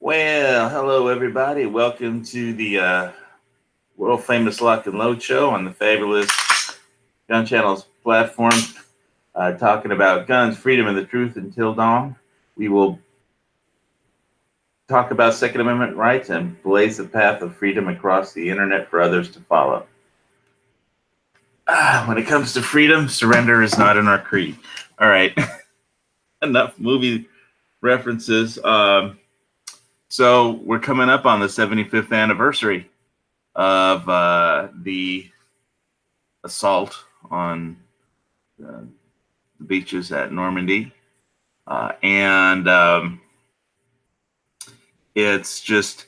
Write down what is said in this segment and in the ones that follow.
Well, hello everybody. Welcome to the world famous Lock and Load show on the fabulous Gun Channel's platform, talking about guns, freedom, and the truth until dawn. We will talk about Second Amendment rights and blaze the path of freedom across the internet for others to follow. When it comes to freedom, surrender is not in our creed. All right, enough movie references. So we're coming up on the 75th anniversary of the assault on the beaches at Normandy, and it's just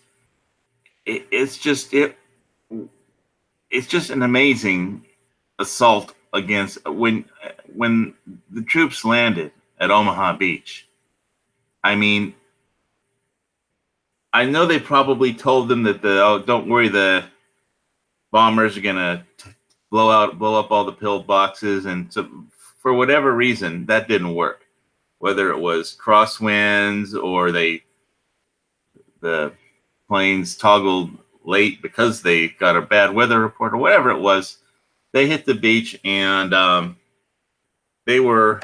an amazing assault against when the troops landed at Omaha Beach. I mean, I know they probably told them that don't worry, the bombers are gonna blow up all the pillboxes, and so for whatever reason that didn't work. Whether it was crosswinds or the planes toggled late because they got a bad weather report or whatever it was, they hit the beach and they were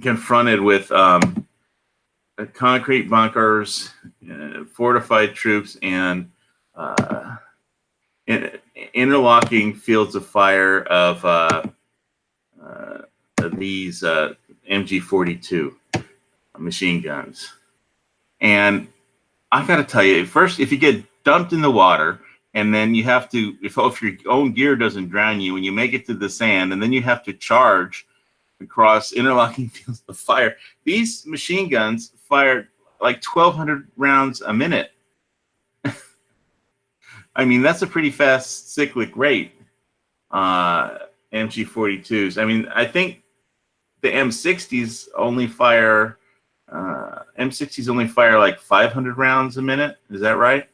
confronted with concrete bunkers, fortified troops, and interlocking fields of fire of these MG42 machine guns. And I got to tell you, first, if you get dumped in the water, and then you have to, if your own gear doesn't drown you, and you make it to the sand, and then you have to charge across interlocking fields of fire, these machine guns fired like 1,200 rounds a minute. I mean, that's a pretty fast cyclic rate. MG42s. I mean, I think the M60s only fire like 500 rounds a minute. Is that right?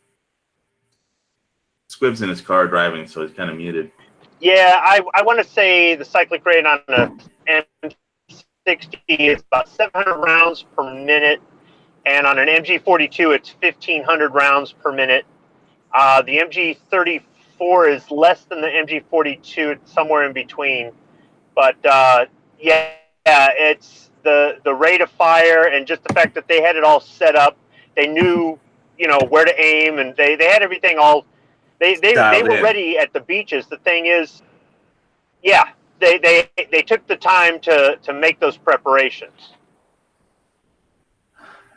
Squib's in his car driving, so he's kind of muted. Yeah, I want to say the cyclic rate on a M60 is about 700 rounds per minute, and on an MG42 it's 1,500 rounds per minute. The MG34 is less than the MG42, it's somewhere in between. But yeah, it's the rate of fire and just the fact that they had it all set up. They knew, where to aim, and they had everything all. They were ready at the beaches. The thing is, yeah, they took the time to make those preparations.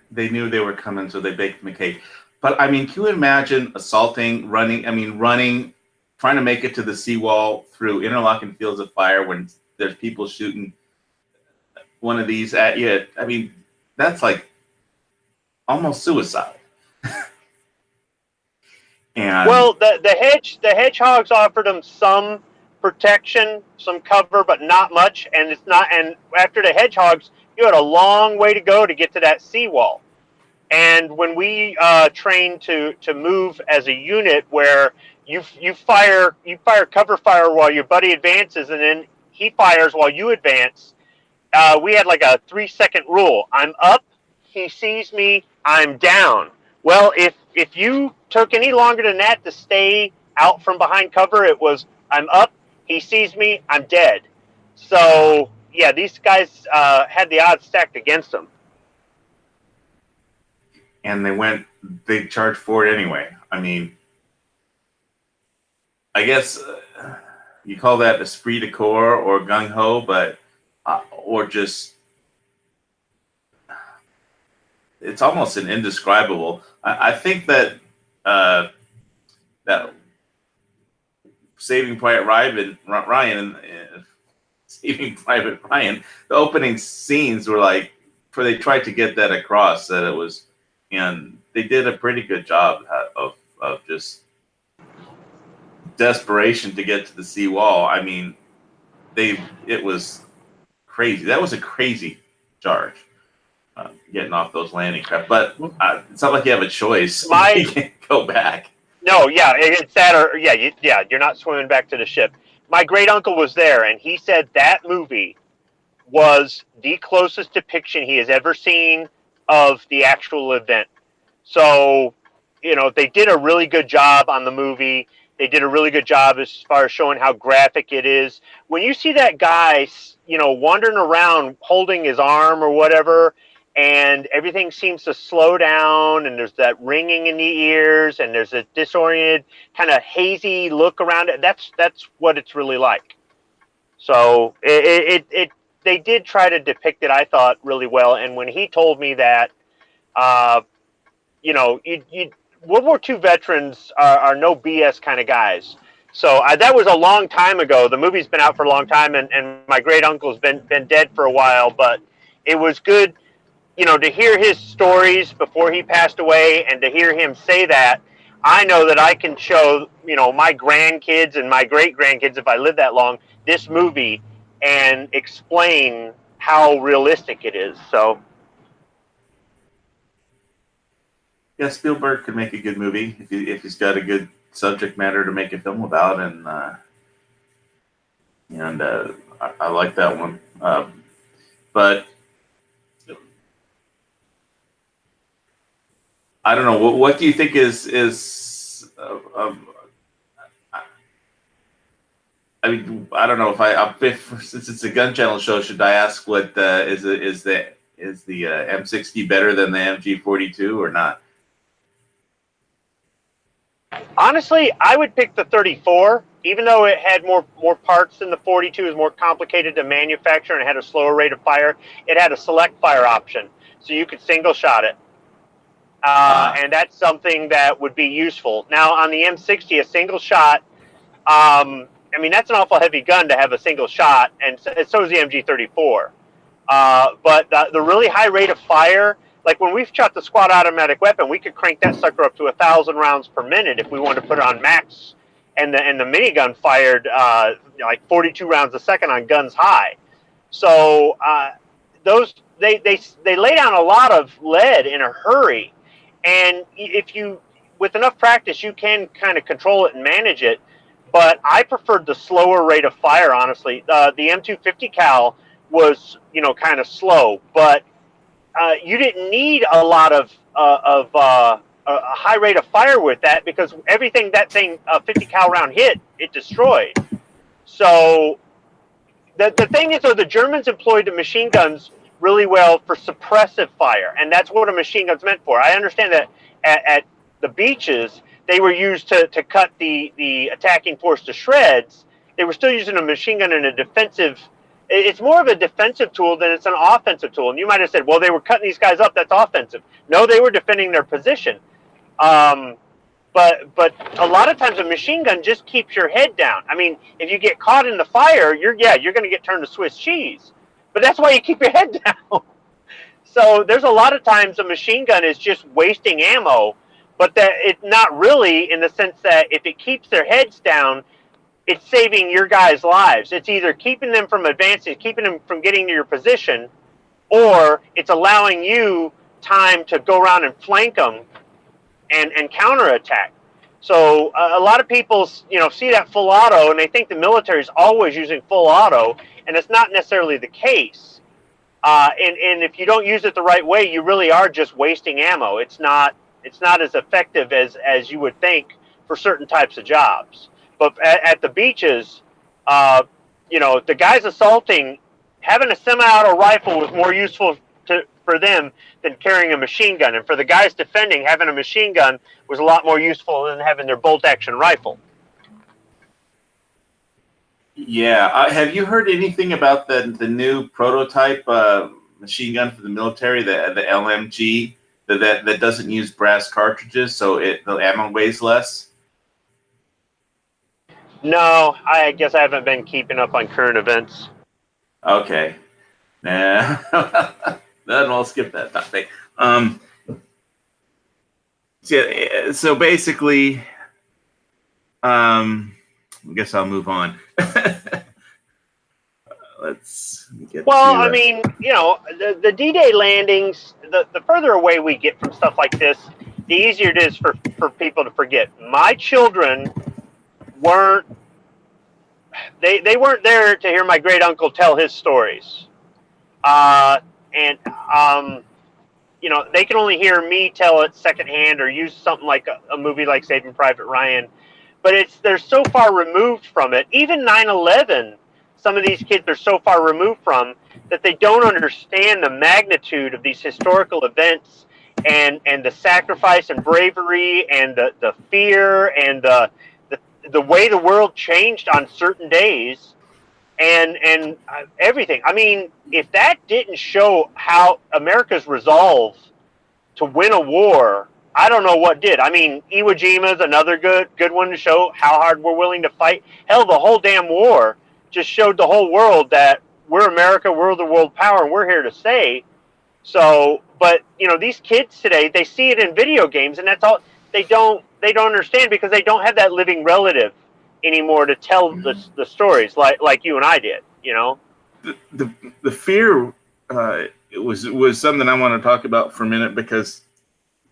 They knew they were coming, so they baked them a cake. But I mean, can you imagine assaulting, running, trying to make it to the seawall through interlocking fields of fire when there's people shooting one of these at you? I mean, that's like almost suicide. And well, the hedgehogs offered them some protection, some cover, but not much. And it's not. And after the hedgehogs, you had a long way to go to get to that seawall. And when we train to move as a unit, where you fire cover fire while your buddy advances, and then he fires while you advance. We had like a 3-second rule. I'm up, he sees me, I'm down. Well, if you took any longer than that to stay out from behind cover, it was I'm up, he sees me, I'm dead. So yeah, these guys had the odds stacked against them. And they charged for it anyway. I mean, I guess you call that esprit de corps or gung ho, but or just it's almost an indescribable. I think that that Saving Private Ryan and Saving Private Ryan, the opening scenes were like, where they tried to get that across, that it was. And they did a pretty good job of just desperation to get to the seawall. I mean, it was crazy. That was a crazy charge, getting off those landing craft. But it's not like you have a choice. You can't go back. No, yeah, it's that, or you're not swimming back to the ship. My great uncle was there, and he said that movie was the closest depiction he has ever seen of the actual event. So, they did a really good job on the movie. They did a really good job as far as showing how graphic it is. When you see that guy, wandering around holding his arm or whatever, and everything seems to slow down, and there's that ringing in the ears, and there's a disoriented, kind of hazy look around it. That's what it's really like. So they did try to depict it, I thought, really well. And when he told me that, World War II veterans are no BS kind of guys. So that was a long time ago. The movie's been out for a long time, and my great uncle's been dead for a while. But it was good, to hear his stories before he passed away, and to hear him say that. I know that I can show, my grandkids and my great grandkids, if I live that long, this movie and explain how realistic it is. So. Yeah, Spielberg could make a good movie if he's got a good subject matter to make a film about, and I like that one. But I don't know. What do you think is? I mean, I don't know if since it's a gun channel show, should I ask what is the M60 better than the MG42 or not? Honestly, I would pick the 34, even though it had more parts than the 42. It was more complicated to manufacture and it had a slower rate of fire. It had a select fire option, so you could single shot it. And that's something that would be useful. Now, on the M60, a single shot, that's an awful heavy gun to have a single shot, and so is the MG34. But the really high rate of fire, like when we've shot the squad automatic weapon, we could crank that sucker up to 1,000 rounds per minute if we wanted to put it on max. And the minigun fired like 42 rounds a second on guns high. So they lay down a lot of lead in a hurry. And if you, with enough practice, you can kind of control it and manage it. But I preferred the slower rate of fire, honestly. The M250 cal was, kind of slow, but you didn't need a lot of a high rate of fire with that, because everything that thing 50 cal round hit, it destroyed. So the thing is, though, the Germans employed the machine guns really well for suppressive fire, and that's what a machine gun's meant for. I understand that at the beaches they were used to cut the attacking force to shreds. They were still using a machine gun in a defensive. It's more of a defensive tool than it's an offensive tool. And you might have said, well, they were cutting these guys up, that's offensive. No, they were defending their position. But a lot of times a machine gun just keeps your head down. I mean, if you get caught in the fire, you're going to get turned to Swiss cheese. But that's why you keep your head down. So there's a lot of times a machine gun is just wasting ammo, but that it's not really, in the sense that if it keeps their heads down, it's saving your guys' lives. It's either keeping them from advancing, keeping them from getting to your position, or it's allowing you time to go around and flank them and counterattack. So a lot of people, see that full auto, and they think the military is always using full auto, and it's not necessarily the case. And if you don't use it the right way, you really are just wasting ammo. It's not as effective as you would think for certain types of jobs. But at the beaches, the guys assaulting, having a semi-auto rifle was more useful for them than carrying a machine gun. And for the guys defending, having a machine gun was a lot more useful than having their bolt-action rifle. Yeah. Have you heard anything about the new prototype machine gun for the military, the LMG, that doesn't use brass cartridges, so the ammo weighs less? No, I guess I haven't been keeping up on current events. Okay. Nah. Then I'll skip that topic. So basically, I guess I'll move on. Let's get I mean, the D-Day landings, the further away we get from stuff like this, the easier it is for people to forget. My children weren't there to hear my great uncle tell his stories. you know, they can only hear me tell it secondhand or use something like a movie like Saving Private Ryan. But they're so far removed from it. Even 9/11, some of these kids are so far removed from that they don't understand the magnitude of these historical events and the sacrifice and bravery and the fear and the way the world changed on certain days and everything. I mean, if that didn't show how America's resolve to win a war, I don't know what did. I mean, Iwo Jima is another good one to show how hard we're willing to fight. Hell, the whole damn war just showed the whole world that we're America, we're the world power, and we're here to stay. So, but you know, these kids today, they see it in video games, and that's all. They don't understand because they don't have that living relative anymore to tell the stories like you and I did. You know, the fear it was something I want to talk about for a minute, because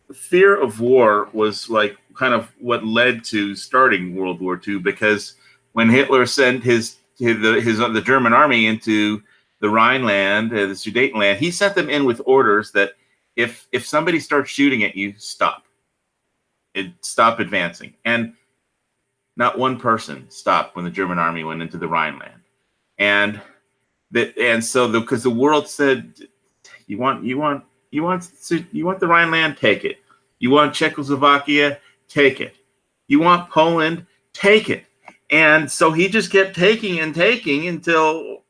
the fear of war was like kind of what led to starting World War II. Because when Hitler sent the German army into the Rhineland, the Sudetenland, he sent them in with orders that if somebody starts shooting at you, stop advancing. And not one person stopped when the German army went into the Rhineland. So because the world said, you want the Rhineland, take it. You want Czechoslovakia, take it. You want Poland, take it. And so he just kept taking and taking until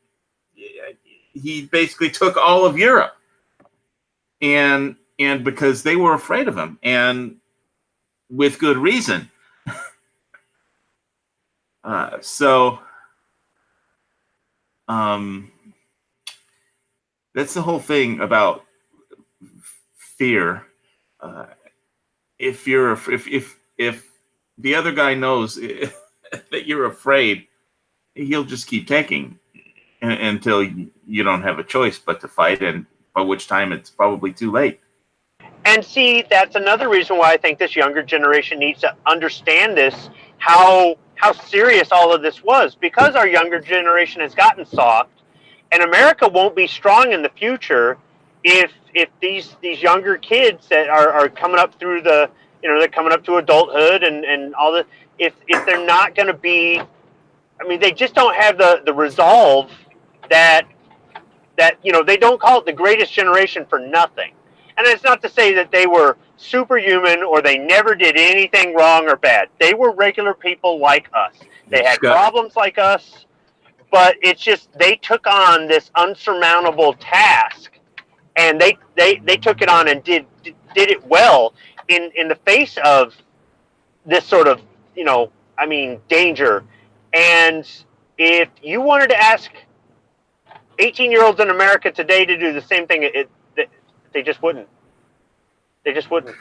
he basically took all of Europe. And because they were afraid of him, and with good reason. That's the whole thing about fear. If the other guy knows that you're afraid, he'll just keep taking until you don't have a choice but to fight, and by which time it's probably too late. And see, that's another reason why I think this younger generation needs to understand this, how serious all of this was, because our younger generation has gotten soft, and America won't be strong in the future if these younger kids that are coming up through they're coming up to adulthood and all this, if they're not going to be, I mean, they just don't have the resolve that they don't call it the greatest generation for nothing. And it's not to say that they were superhuman or they never did anything wrong or bad. They were regular people like us. They had problems like us, but it's just they took on this unsurmountable task, and they took it on and did it well in the face of this sort of danger. And if you wanted to ask 18-year-olds in America today to do the same thing, they just wouldn't. They just wouldn't.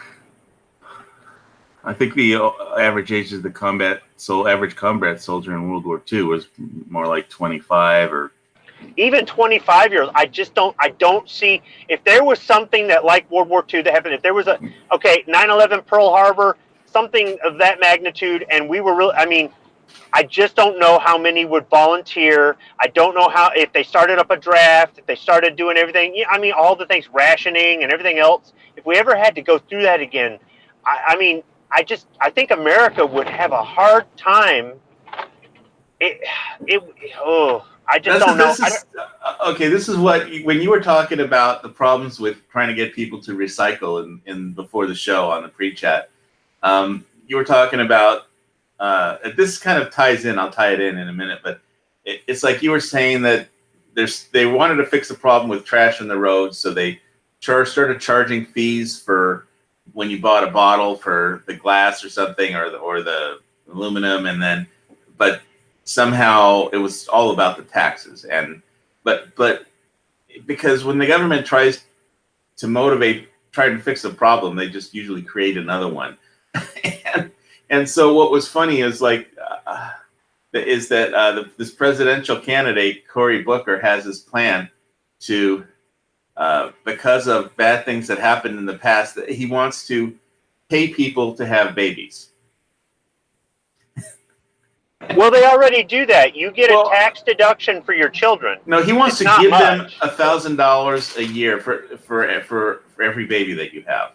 I think the average age of the average combat soldier in World War II was more like 25 or even 25 years. I don't see, if there was something that like World War II that happened, if there was 9/11 Pearl Harbor, something of that magnitude, and we were really, I mean, I just don't know how many would volunteer. I don't know if they started up a draft, if they started doing everything. I mean, all the things, rationing and everything else. If we ever had to go through that again, I think America would have a hard time. I just don't know. This is what, when you were talking about the problems with trying to get people to recycle in before the show on the pre-chat, you were talking about, this kind of ties in, I'll tie it in a minute, but it's like you were saying that they wanted to fix the problem with trash on the road, so they started charging fees for when you bought a bottle for the glass or something, or the aluminum, but somehow it was all about the taxes. But because when the government tries to trying to fix a problem, they just usually create another one. And so what was funny is this presidential candidate, Cory Booker, has this plan to, because of bad things that happened in the past, that he wants to pay people to have babies. Well, they already do that. You get Well, a tax deduction for your children. No, he wants It's to not give them much. $1,000 a year for every baby that you have.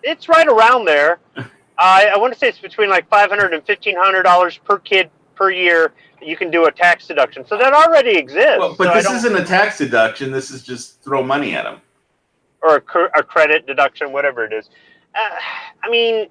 It's right around there. I want to say it's between like $500 and $1,500 per kid per year. You can do a tax deduction, so that already exists. Well, but so this isn't a tax deduction. This is just throw money at them. Or a credit deduction, whatever it is. I mean,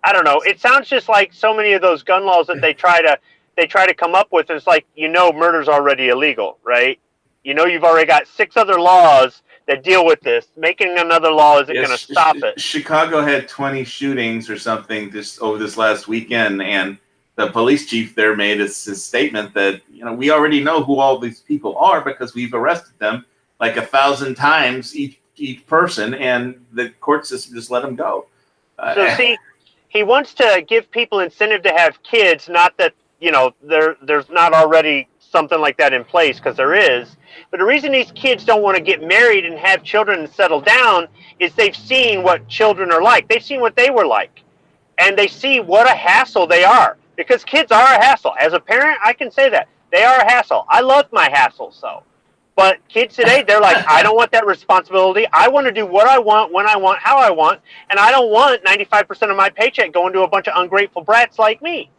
I don't know. It sounds just like so many of those gun laws that they try to come up with. It's like, murder's already illegal, right? You've already got 6 other laws that deal with this. Making another law isn't going to stop it. Chicago had 20 shootings or something just over this last weekend, and the police chief there made his statement that we already know who all these people are because we've arrested them like 1,000 times each person, and the court system just let them go. So see, he wants to give people incentive to have kids, not that there's not already something like that in place, because there is. But the reason these kids don't want to get married and have children and settle down is they've seen what children are like. They've seen what they were like, and they see what a hassle they are, because kids are a hassle. As a parent, I can say that they are a hassle. I love my hassles, though. But kids today, they're like, I don't want that responsibility. I want to do what I want, when I want, how I want. And I don't want 95% of my paycheck going to a bunch of ungrateful brats like me.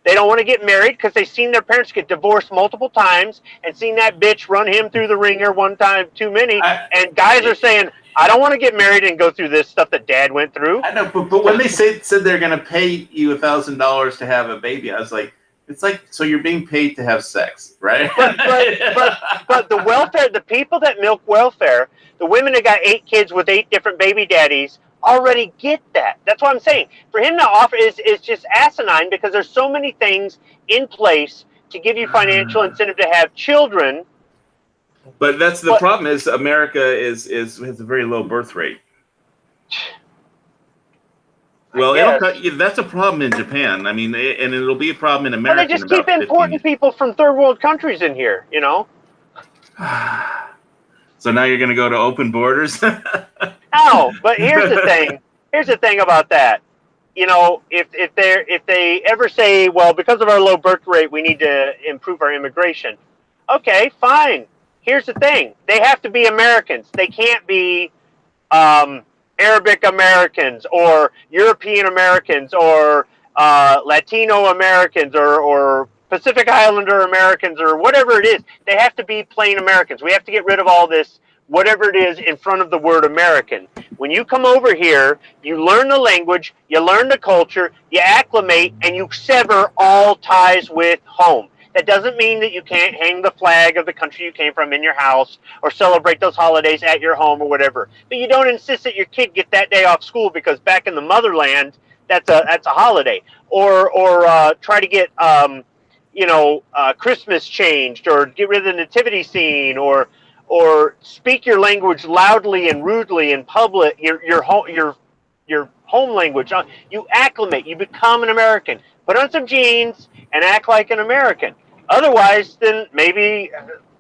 They don't want to get married because they've seen their parents get divorced multiple times and seen that bitch run him through the ringer one time too many. And guys are saying, I don't want to get married and go through this stuff that dad went through. I know, but when they said they're going to pay you $1,000 to have a baby, I was like, it's like, so you're being paid to have sex, right? But the welfare, the people that milk welfare, the women that got 8 kids with 8 different baby daddies already get that. That's what I'm saying. For him to offer is just asinine, because there's so many things in place to give you financial incentive to have children. But that's the problem is America has a very low birth rate. Well, that's a problem in Japan. I mean, and it'll be a problem in America. Well, they just keep importing people from third world countries in here, So now you're going to go to open borders? No, but here's the thing. Here's the thing about that. If they ever say, well, because of our low birth rate, we need to improve our immigration. Okay, fine. Here's the thing. They have to be Americans. They can't be Arabic Americans or European Americans or Latino Americans or Pacific Islander Americans or whatever it is. They have to be plain Americans. We have to get rid of all this, whatever it is, in front of the word American. When you come over here, you learn the language, you learn the culture, you acclimate, and you sever all ties with home. That doesn't mean that you can't hang the flag of the country you came from in your house or celebrate those holidays at your home or whatever. But you don't insist that your kid get that day off school because back in the motherland, that's a holiday. Or try to get Christmas changed, or get rid of the nativity scene, or speak your language loudly and rudely in public. Your home language. You acclimate. You become an American. Put on some jeans and act like an American. Otherwise, then maybe,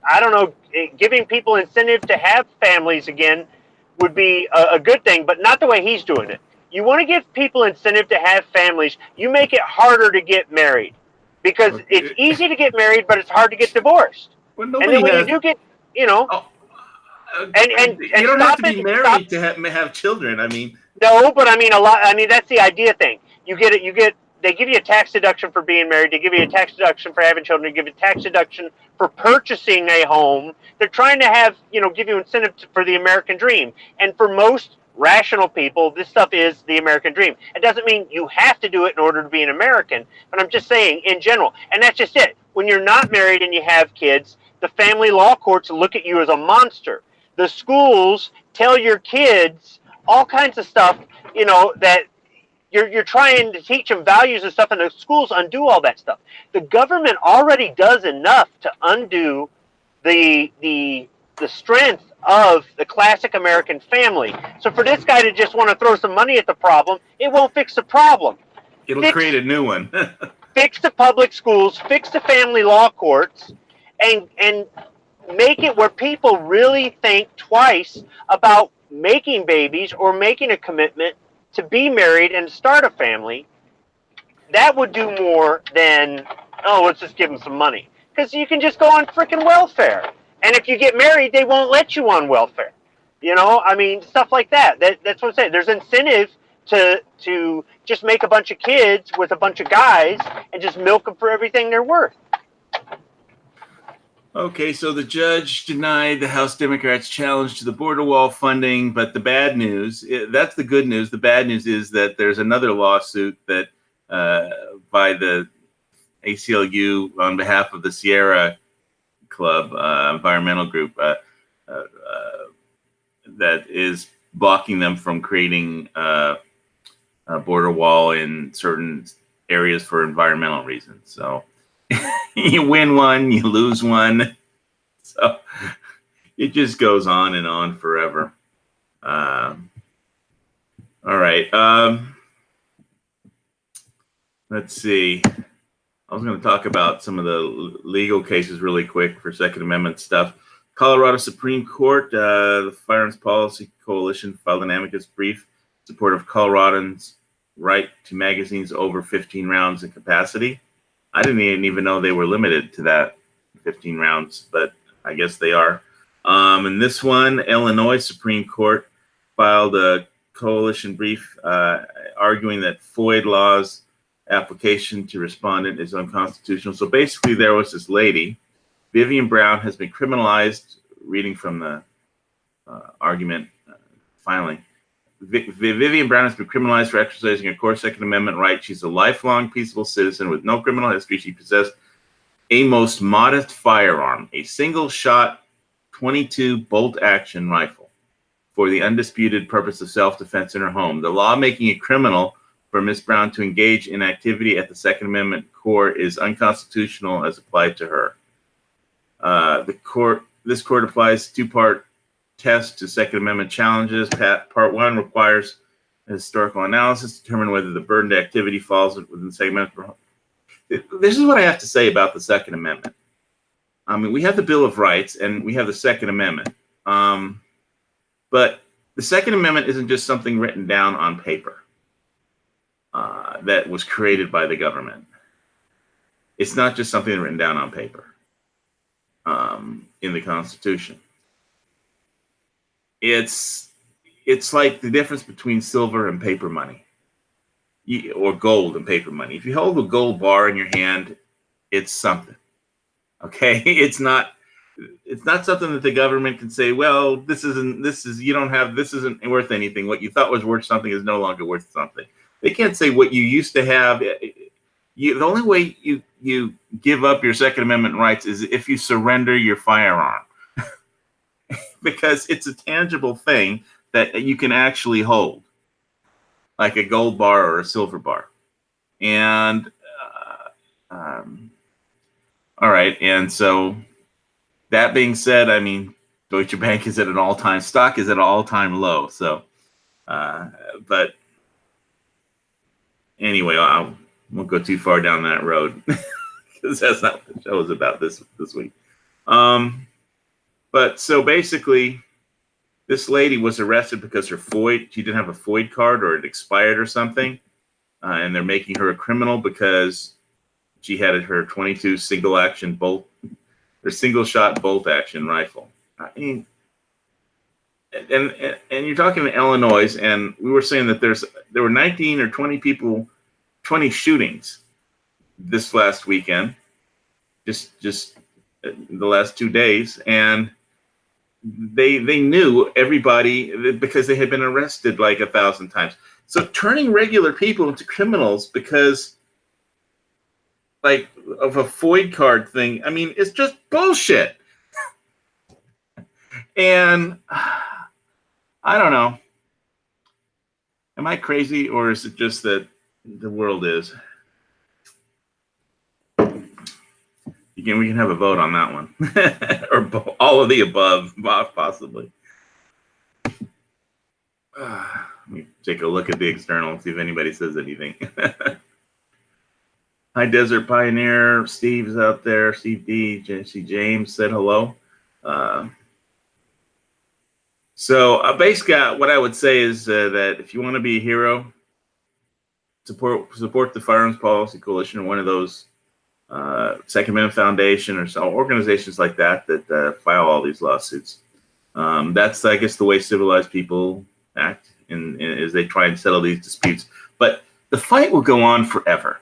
I don't know, giving people incentive to have families again would be a good thing, but not the way he's doing it. You want to give people incentive to have families, you make it harder to get married. Because it's easy to get married, but it's hard to get divorced. Well, and then when you do get, and you don't have to be married to have children. I mean, no, but I mean that's the idea thing. They give you a tax deduction for being married. They give you a tax deduction for having children. They give you a tax deduction for purchasing a home. They're trying to have, give you incentive for the American dream. And for most rational people, this stuff is the American dream. It doesn't mean you have to do it in order to be an American, but I'm just saying in general. And that's just it. When you're not married and you have kids, the family law courts look at you as a monster. The schools tell your kids all kinds of stuff, that you're trying to teach them values and stuff, and the schools undo all that stuff. The government already does enough to undo the strength of the classic American family. So for this guy to just want to throw some money at the problem, it won't fix the problem. It'll create a new one. Fix the public schools, fix the family law courts, and make it where people really think twice about making babies or making a commitment to be married and start a family. that would do more than, oh, let's just give them some money. Because you can just go on freaking welfare. And if you get married, they won't let you on welfare. You know, I mean, stuff like that. That's what I'm saying. There's incentive to just make a bunch of kids with a bunch of guys and just milk them for everything they're worth. Okay, so the judge denied the House Democrats' challenge to the border wall funding, but the bad news, that's the good news. The bad news is that there's another lawsuit that by the ACLU on behalf of the Sierra Club environmental group that is blocking them from creating a border wall in certain areas for environmental reasons. So you win one, you lose one. So it just goes on and on forever. All right. Let's see. I was going to talk about some of the legal cases really quick for Second Amendment stuff. Colorado Supreme Court, the Firearms Policy Coalition filed an amicus brief in support of Coloradans' right to magazines over 15 rounds in capacity. I didn't even know they were limited to that 15 rounds, but I guess they are. And this one, Illinois Supreme Court filed a coalition brief arguing that FOID law's application to respondent is unconstitutional. So basically, there was this lady, Vivian Brown, has been criminalized, reading from the argument filing. Vivian Brown has been criminalized for exercising a core Second Amendment right. She's a lifelong peaceable citizen with no criminal history. She possessed a most modest firearm, a single-shot 22 bolt-action rifle, for the undisputed purpose of self-defense in her home. The law making it criminal for Ms. Brown to engage in activity at the Second Amendment core is unconstitutional as applied to her. This court applies two-part test to Second Amendment challenges. Part one requires a historical analysis to determine whether the burdened activity falls within the Second Amendment. This is what I have to say about the Second Amendment. I mean, we have the Bill of Rights and we have the Second Amendment. But the Second Amendment isn't just something written down on paper that was created by the government. It's not just something written down on paper in the Constitution. It's like the difference between silver and paper money, or gold and paper money. If you hold a gold bar in your hand, it's something. Okay, it's not something that the government can say, well, this isn't worth anything. What you thought was worth something is no longer worth something. They can't say what you used to have. The only way you give up your Second Amendment rights is if you surrender your firearm, because it's a tangible thing that you can actually hold, like a gold bar or a silver bar. And all right, and so that being said, I mean, Deutsche Bank is at an all-time stock is at an all-time low. So, but anyway, I won't go too far down that road because that's not what the show is about this week. But so basically, this lady was arrested because she didn't have a FOID card or it expired or something, and they're making her a criminal because she had her 22 single-shot bolt-action rifle. I mean, and you're talking to Illinois, and we were saying that there were 19 or 20 shootings this last weekend, just the last 2 days, and they knew everybody because they had been arrested like 1,000 times. So turning regular people into criminals because like of a FOID card thing, I mean, it's just bullshit. And I don't know. Am I crazy, or is it just that the world is? Again, we can have a vote on that one, or all of the above, possibly. Let me take a look at the external and see if anybody says anything. Hi, Desert Pioneer. Steve's out there. Steve D. Jesse James said hello. So basically, what I would say is that if you want to be a hero, support the Firearms Policy Coalition, or one of those Second Amendment Foundation or so organizations like that file all these lawsuits. That's, I guess, the way civilized people act, as they try and settle these disputes. But the fight will go on forever,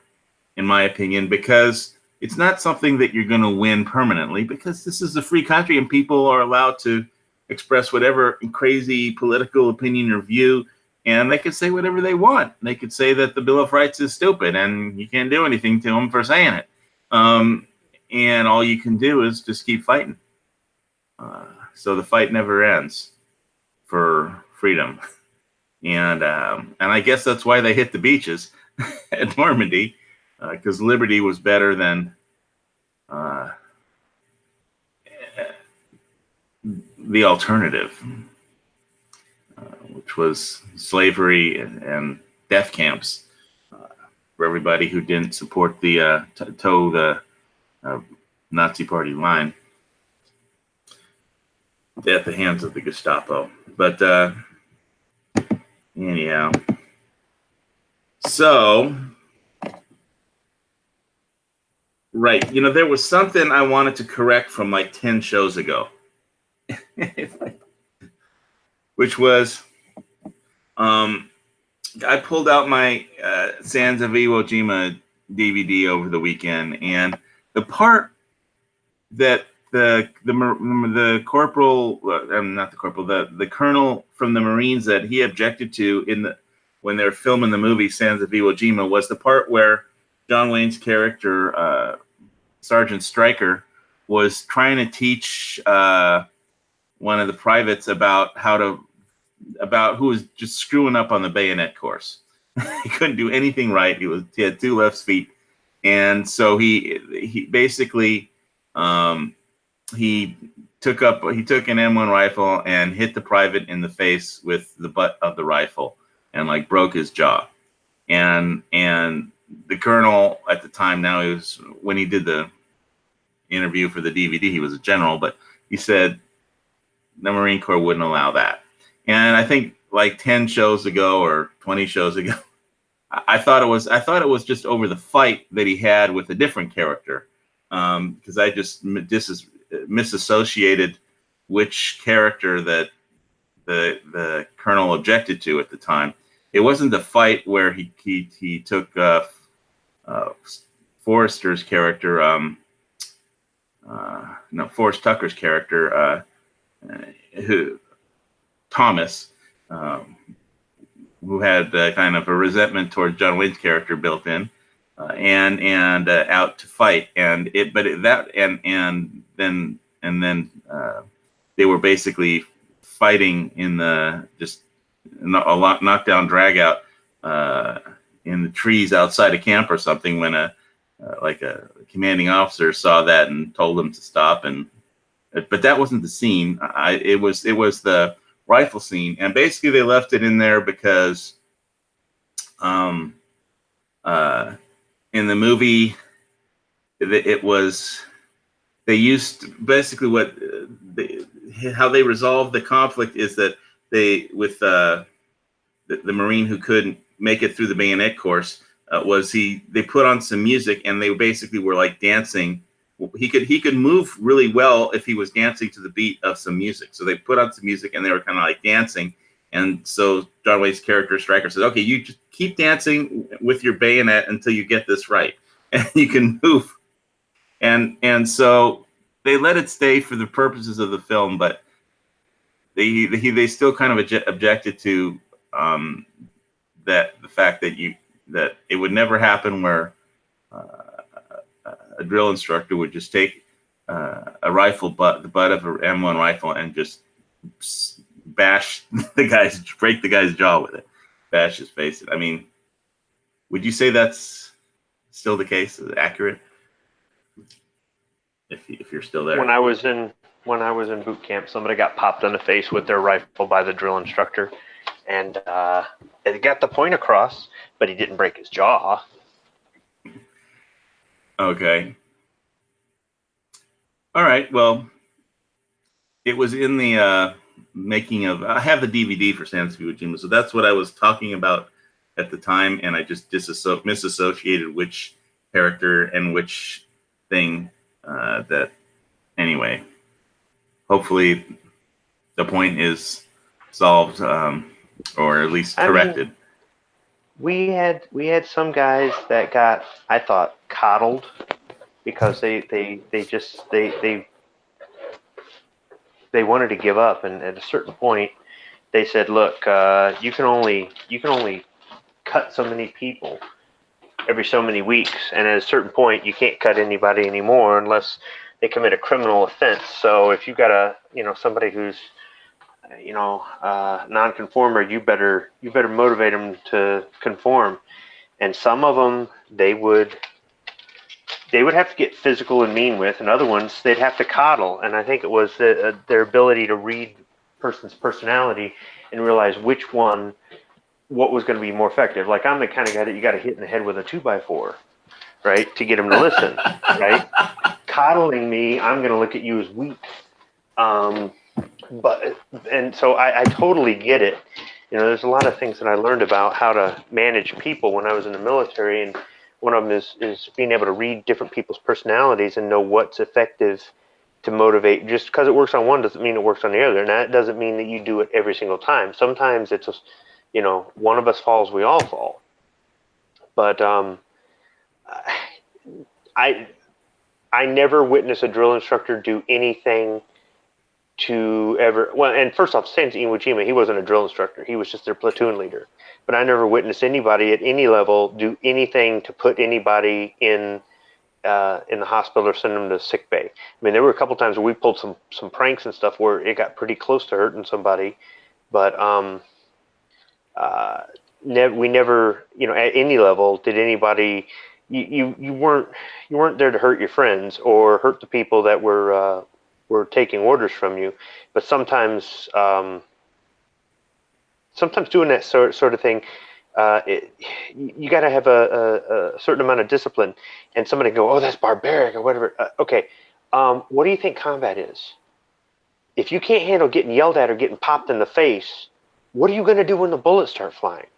in my opinion, because it's not something that you're going to win permanently, because this is a free country and people are allowed to express whatever crazy political opinion or view, and they could say whatever they want. They could say that the Bill of Rights is stupid and you can't do anything to them for saying it. And all you can do is just keep fighting. So the fight never ends for freedom. And I guess that's why they hit the beaches at Normandy, because liberty was better than the alternative, which was slavery and death camps for everybody who didn't support the toe the Nazi Party line at the hands of the Gestapo. But anyhow, so right, there was something I wanted to correct from like 10 shows ago, which was I pulled out my Sands of Iwo Jima DVD over the weekend, and the part that the corporal, not the corporal, the colonel from the Marines that he objected to when they were filming the movie Sands of Iwo Jima was the part where John Wayne's character, Sergeant Stryker, was trying to teach one of the privates about who was just screwing up on the bayonet course. He couldn't do anything right. He had two left feet, and so he basically he took an M1 rifle and hit the private in the face with the butt of the rifle and like broke his jaw. And the colonel at the time, now when he did the interview for the DVD, he was a general, but he said the Marine Corps wouldn't allow that. And I think like 10 shows ago or 20 shows ago, I thought it was just over the fight that he had with a different character, because I just misassociated which character that the colonel objected to at the time. It wasn't the fight where he took Forrester's character, Forrest Tucker's character, Thomas, who had kind of a resentment towards John Wayne's character built in, and out to fight, and then they were basically fighting in a knockdown drag out in the trees outside a camp or something, when a commanding officer saw that and told them to stop. But that wasn't the scene. It was the rifle scene, and basically they left it in there because in the movie they used basically how they resolved the conflict is that the Marine who couldn't make it through the bayonet course they put on some music, and they basically were like dancing. He could move really well if he was dancing to the beat of some music. So they put on some music and they were kind of like dancing. And so John Wayne's character Stryker says, "Okay, you just keep dancing with your bayonet until you get this right, and you can move." And so they let it stay for the purposes of the film, but they still kind of objected to the fact that it would never happen where a drill instructor would just take the butt of an M1 rifle and just break the guy's jaw with it, bash his face. I mean, would you say that's still the case? Is it accurate? If you're still there. When I was in boot camp, somebody got popped in the face with their rifle by the drill instructor, and it got the point across, but he didn't break his jaw. Okay. All right. Well, it was in the making of. I have the DVD for Sands of Iwo Jima, so that's what I was talking about at the time, and I just misassociated which character and which thing. That anyway. Hopefully, the point is solved, or at least corrected. We had some guys that got, I thought, coddled because they wanted to give up, and at a certain point they said, look, you can only cut so many people every so many weeks, and at a certain point you can't cut anybody anymore unless they commit a criminal offense. So if you got somebody who's non-conformer, you better motivate them to conform. And some of them they would have to get physical and mean with, and other ones they'd have to coddle. And I think it was their ability to read person's personality and realize what was going to be more effective. Like, I'm the kind of guy that you got to hit in the head with a 2x4, right, to get them to listen, right? Coddling me, I'm going to look at you as weak. So I totally get it. There's a lot of things that I learned about how to manage people when I was in the military, and one of them is being able to read different people's personalities and know what's effective to motivate. Just because it works on one doesn't mean it works on the other, and that doesn't mean that you do it every single time. Sometimes it's just, one of us falls, we all fall. But I never witnessed a drill instructor do anything to ever, well, and first off, same to Iwo Jima, he wasn't a drill instructor, he was just their platoon leader. But I never witnessed anybody at any level do anything to put anybody in the hospital or send them to sick bay. I mean, there were a couple times where we pulled some pranks and stuff where it got pretty close to hurting somebody, but we never, at any level did anybody. You weren't there to hurt your friends or hurt the people that were taking orders from you, but sometimes doing that sort of thing, you got to have a certain amount of discipline. And somebody go, oh, that's barbaric or whatever. Okay, what do you think combat is? If you can't handle getting yelled at or getting popped in the face, what are you going to do when the bullets start flying?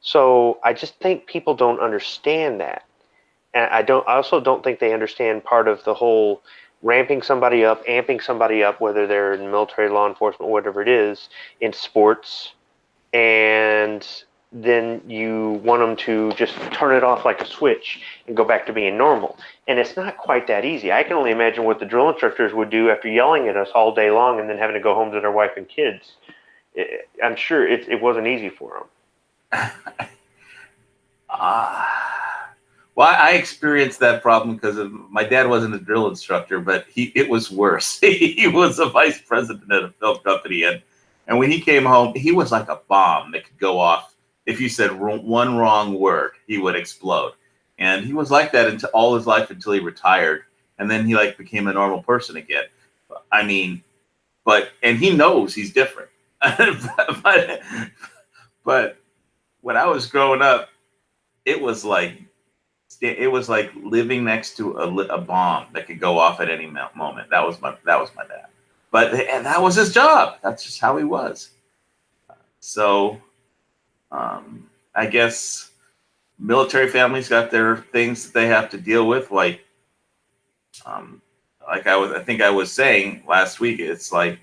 So I just think people don't understand that. And I also don't think they understand part of the whole ramping somebody up, amping somebody up, whether they're in military, law enforcement, whatever it is, in sports, and then you want them to just turn it off like a switch and go back to being normal. And it's not quite that easy. I can only imagine what the drill instructors would do after yelling at us all day long and then having to go home to their wife and kids. I'm sure it wasn't easy for them. Well, I experienced that problem because my dad wasn't a drill instructor, but it was worse. He was a vice president at a film company, and when he came home, he was like a bomb that could go off. If you said one wrong word, he would explode. And he was like that until all his life until he retired, and then he became a normal person again. I mean, and he knows he's different. but when I was growing up, it was like living next to a bomb that could go off at any moment. That was my dad. And that was his job. That's just how he was. So, I guess military families got their things that they have to deal with. I think I was saying last week, it's like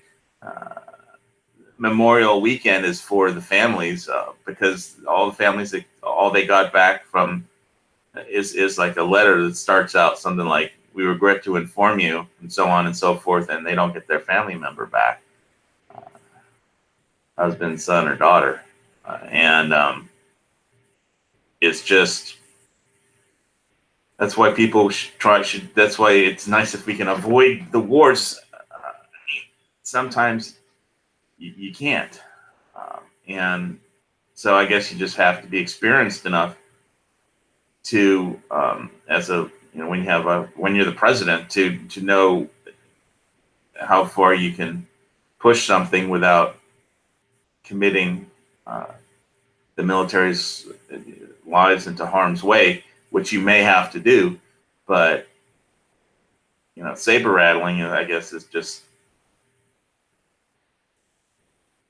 Memorial Weekend is for the families because all the families all they got back from is like a letter that starts out something like, we regret to inform you, and so on and so forth, and they don't get their family member back, husband, son, or daughter. It's just, that's why people that's why it's nice if we can avoid the wars. Sometimes you can't. And so I guess you just have to be experienced enough to, when you're the president, to know how far you can push something without committing the military's lives into harm's way, which you may have to do. But saber rattling, I guess, is just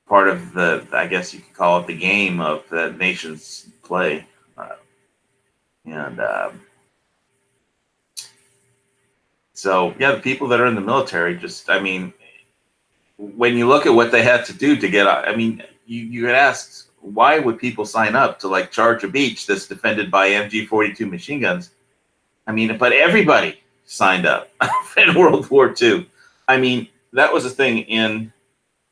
part of I guess you could call it the game of the nations play. And so, yeah, the people that are in the military when you look at what they had to do to get, you had asked, why would people sign up to like charge a beach that's defended by MG-42 machine guns? But everybody signed up in World War II. That was a thing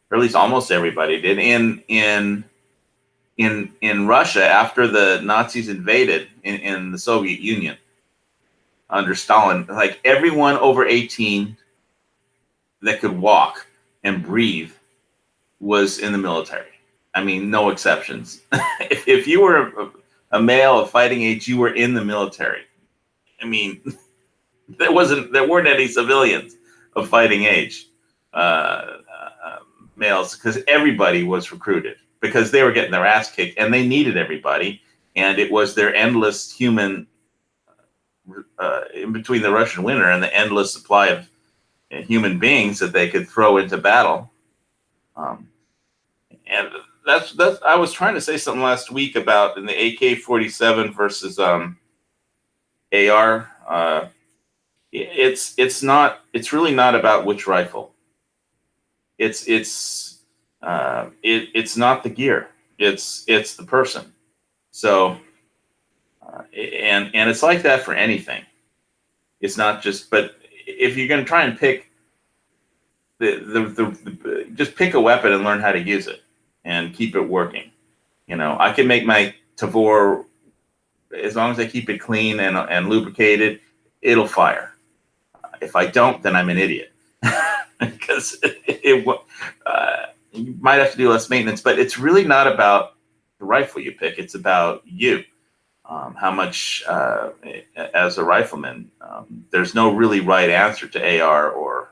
or at least almost everybody did in Russia after the Nazis invaded in the Soviet Union under Stalin. Like everyone over 18 that could walk and breathe was in the military. No exceptions. if you were a male of fighting age, you were in the military. There weren't any civilians of fighting age males, because everybody was recruited because they were getting their ass kicked and they needed everybody, and it was their endless human in between the Russian winter and the endless supply of human beings that they could throw into battle. And that's I was trying to say something last week about in the AK-47 versus AR. It's really not about which rifle. It's not the gear. It's the person. So and it's like that for anything. It's not just. But if you're going to try and pick just pick a weapon and learn how to use it and keep it working. I can make my Tavor, as long as I keep it clean and lubricated, it'll fire. If I don't, then I'm an idiot. Because you might have to do less maintenance, but it's really not about the rifle you pick. It's about you. How much, as a rifleman, there's no really right answer to AR or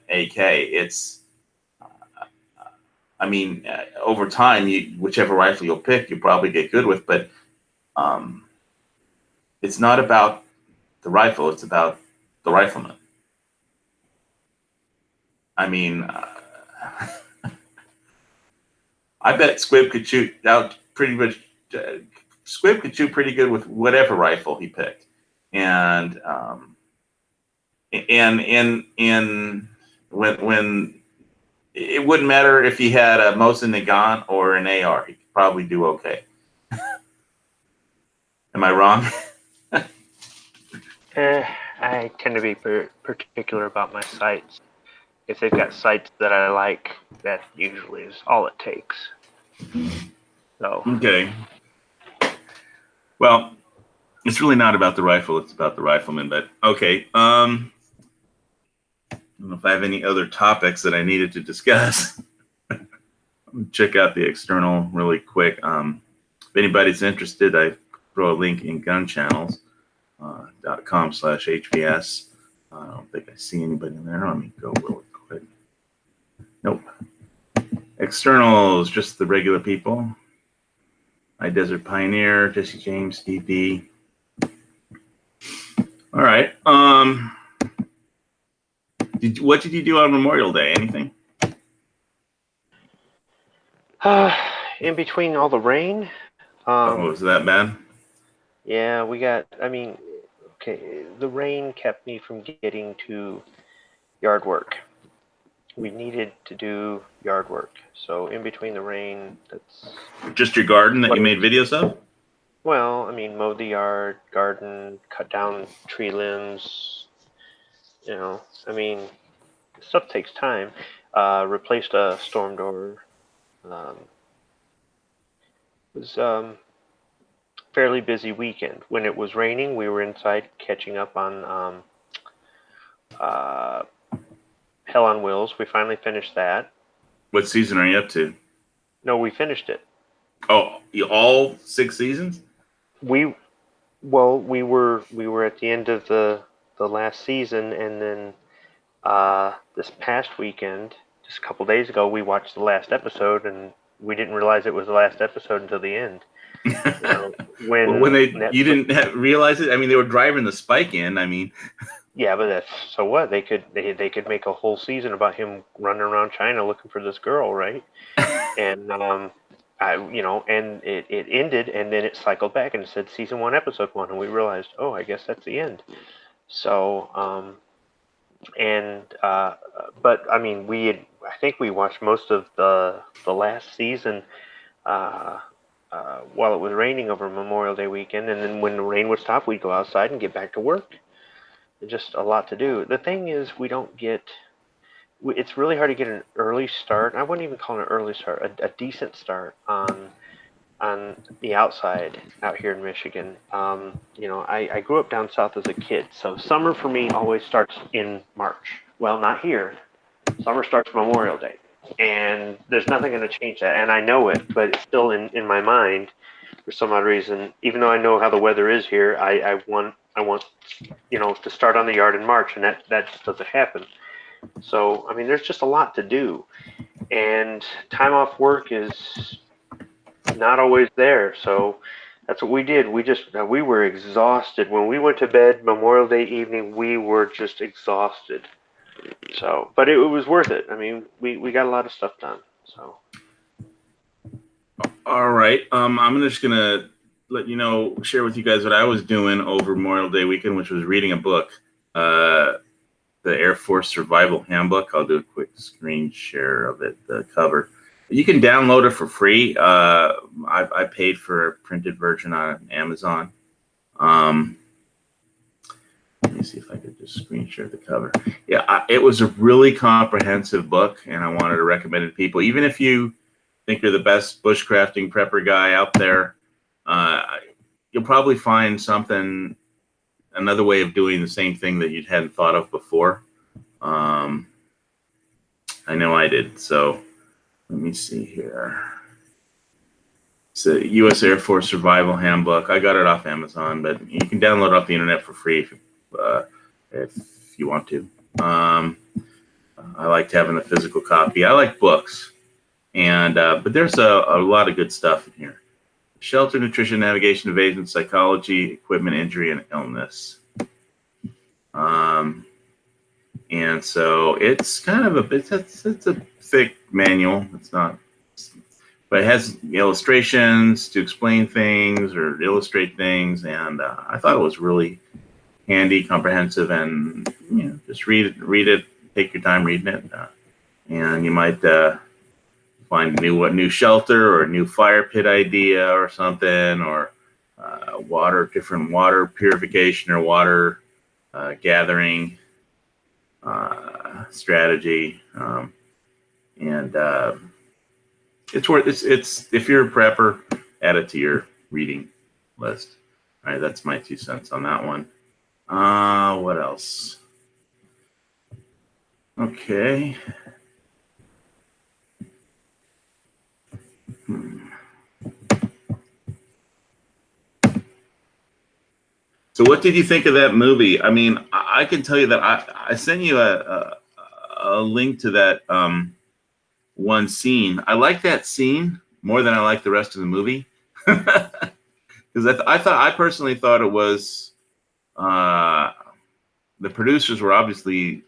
AK. It's, over time, whichever rifle you'll pick, you'll probably get good with, but it's not about the rifle. It's about the rifleman. I bet Squibb could shoot out pretty much. Squibb could shoot pretty good with whatever rifle he picked, and when it wouldn't matter if he had a Mosin Nagant or an AR, he could probably do okay. Am I wrong? I tend to be particular about my sights. If they've got sights that I like, that usually is all it takes. So okay. Well, it's really not about the rifle; it's about the rifleman. But okay, I don't know if I have any other topics that I needed to discuss. Check out the external really quick. If anybody's interested, I throw a link in gunchannels.com/HVS. I don't think I see anybody in there. Let me go really quick. Nope. Externals, just the regular people. Desert Pioneer, Jesse James, DB. All right. What did you do on Memorial Day? Anything? In between all the rain. Was that bad? Yeah, we got. The rain kept me from getting to yard work. We needed to do yard work, so in between the rain, that's just your garden that you made videos of. Well, mowed the yard, garden, cut down tree limbs. Stuff takes time. Replaced a storm door. It was fairly busy weekend. When it was raining, we were inside catching up on Hell on Wheels. We finally finished that. What season are you up to? No, we finished it. Oh, all 6 seasons? We were at the end of the last season, and then this past weekend, just a couple days ago, we watched the last episode, and we didn't realize it was the last episode until the end. When you didn't realize it. I mean, they were driving the spike in. I mean, yeah, but that's so what they could make a whole season about him running around China looking for this girl, right? And and it ended, and then it cycled back and it said season 1, episode 1, and we realized, oh, I guess that's the end. So but I mean, I think we watched most of the last season while it was raining over Memorial Day weekend, and then when the rain would stop, we'd go outside and get back to work. Just a lot to do. The thing is, it's really hard to get an early start. I wouldn't even call it an early start, a decent start on the outside out here in Michigan. I grew up down south as a kid, so summer for me always starts in March. Well, not here. Summer starts Memorial Day, and there's nothing going to change that. And I know it, but it's still in my mind for some odd reason. Even though I know how the weather is here, I want to start on the yard in March, and that just doesn't happen. So I mean, there's just a lot to do, and time off work is not always there. So that's what we did. We were exhausted when we went to bed Memorial Day evening. We were just exhausted. So, but it was worth it. I mean, we got a lot of stuff done. So, all right. I'm just gonna share with you guys what I was doing over Memorial Day weekend, which was reading a book, the Air Force Survival Handbook. I'll do a quick screen share of it, the cover. You can download it for free. I paid for a printed version on Amazon. Let me see if I could just screen share the cover. Yeah, it was a really comprehensive book, and I wanted to recommend it to people. Even if you think you're the best bushcrafting prepper guy out there, you'll probably find another way of doing the same thing that you hadn't thought of before. I know I did. So let me see here. It's a U.S. Air Force Survival Handbook. I got it off Amazon, but you can download it off the internet for free if you want to. I liked having a physical copy. I like books, but there's a lot of good stuff in here. Shelter, nutrition, navigation, evasion, psychology, equipment, injury, and illness. And so it's kind of it's a thick manual. It's not, but it has illustrations to explain things or illustrate things. And I thought it was really handy, comprehensive, and just read it, take your time reading it, and you might find a new shelter or a new fire pit idea or something, or different water purification or water gathering strategy, and it's worth it's if you're a prepper, add it to your reading list. All right, that's my 2 cents on that one. What else? Okay. So what did you think of that movie? I mean, I can tell you that I sent you a link to that one scene. I like that scene more than I like the rest of the movie. Because I personally thought it was the producers were obviously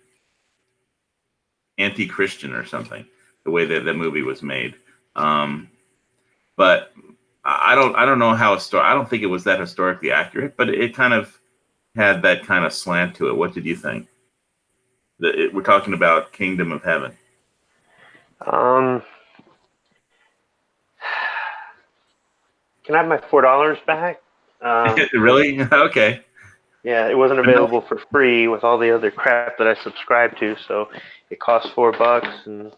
anti-Christian or something, the way that movie was made. But I don't know how I don't think it was that historically accurate, but it kind of had that kind of slant to it. What did you think? We're talking about Kingdom of Heaven. Can I have my $4 back? Really? Okay. Yeah, it wasn't available for free with all the other crap that I subscribed to, so it cost $4, and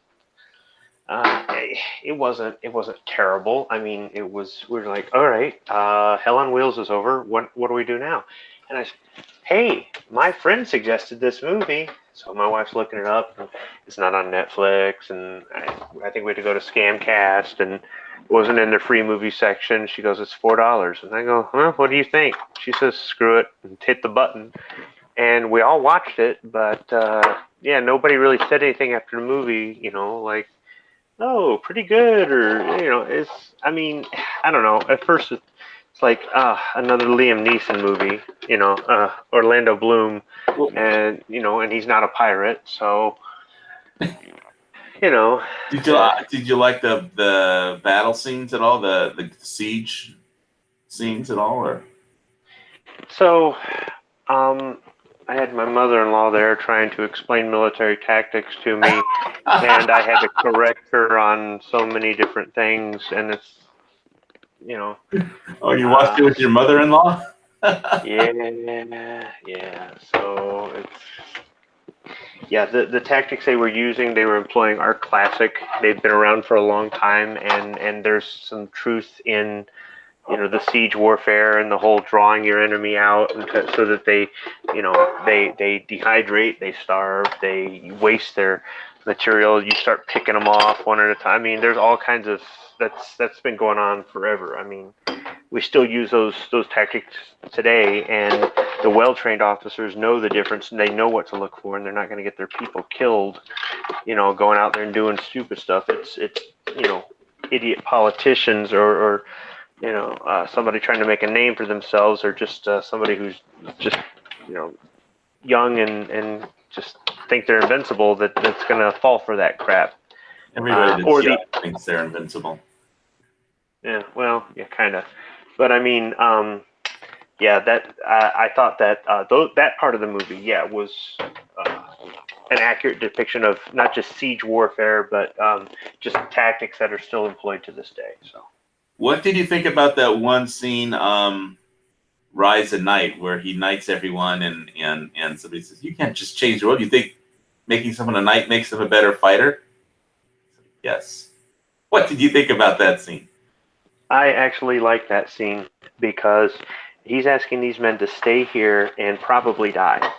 it wasn't terrible. I mean, we were like, all right, Hell on Wheels is over. What do we do now? And I said, hey, my friend suggested this movie. So my wife's looking it up. And it's not on Netflix, and I think we had to go to Scamcast, and it wasn't in the free movie section. She goes, it's $4. And I go, huh, what do you think? She says, screw it, and hit the button. And we all watched it, but yeah, nobody really said anything after the movie, oh, pretty good, or it's. I mean, I don't know. At first, it's like another Liam Neeson movie, Orlando Bloom, Well, and and he's not a pirate, so you know. did you like the battle scenes at all? The siege scenes at all, or? So, I had my mother-in-law there trying to explain military tactics to me, and I had to correct her on so many different things, and it's, you know, Oh, you watched it with your mother-in-law? yeah. So yeah, the tactics they were using, they were employing are classic. They've been around for a long time, and there's some truth in the siege warfare and the whole drawing your enemy out and so that they dehydrate, they starve, they waste their material. You start picking them off one at a time. I mean, there's all kinds of that's been going on forever. I mean, we still use those tactics today, and the well-trained officers know the difference, and they know what to look for, and they're not going to get their people killed going out there and doing stupid stuff. It's idiot politicians or somebody trying to make a name for themselves, or just somebody who's just young and just think they're invincible, that's gonna fall for that crap. Everybody Or that's young thinks they're invincible. Yeah, well, yeah, kind of, but I mean, yeah, that I thought that that part of the movie, yeah, was an accurate depiction of not just siege warfare, but just tactics that are still employed to this day. So. What did you think about that one scene, Rise at Night, where he knights everyone and somebody says, "You can't just change the world. You think making someone a knight makes them a better fighter?" Yes. What did you think about that scene? I actually like that scene because he's asking these men to stay here and probably die.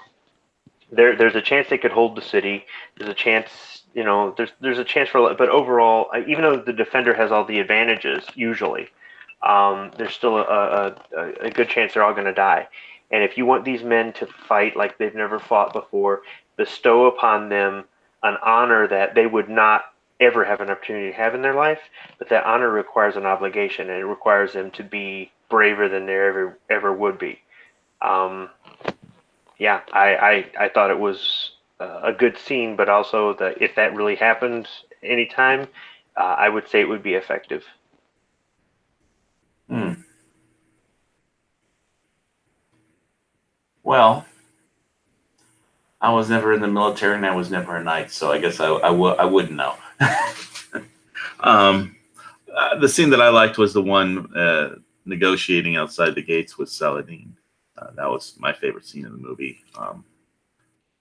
There's a chance they could hold the city. There's a chance, there's a chance for, but overall, even though the defender has all the advantages, usually, there's still a good chance they're all going to die. And if you want these men to fight like they've never fought before, bestow upon them an honor that they would not ever have an opportunity to have in their life, but that honor requires an obligation, and it requires them to be braver than they ever would be. Yeah, I thought it was a good scene, but also that if that really happened anytime, I would say it would be effective. Well, I was never in the military and I was never a knight, so I guess I wouldn't know. The scene that I liked was the one negotiating outside the gates with Saladin. That was my favorite scene in the movie. I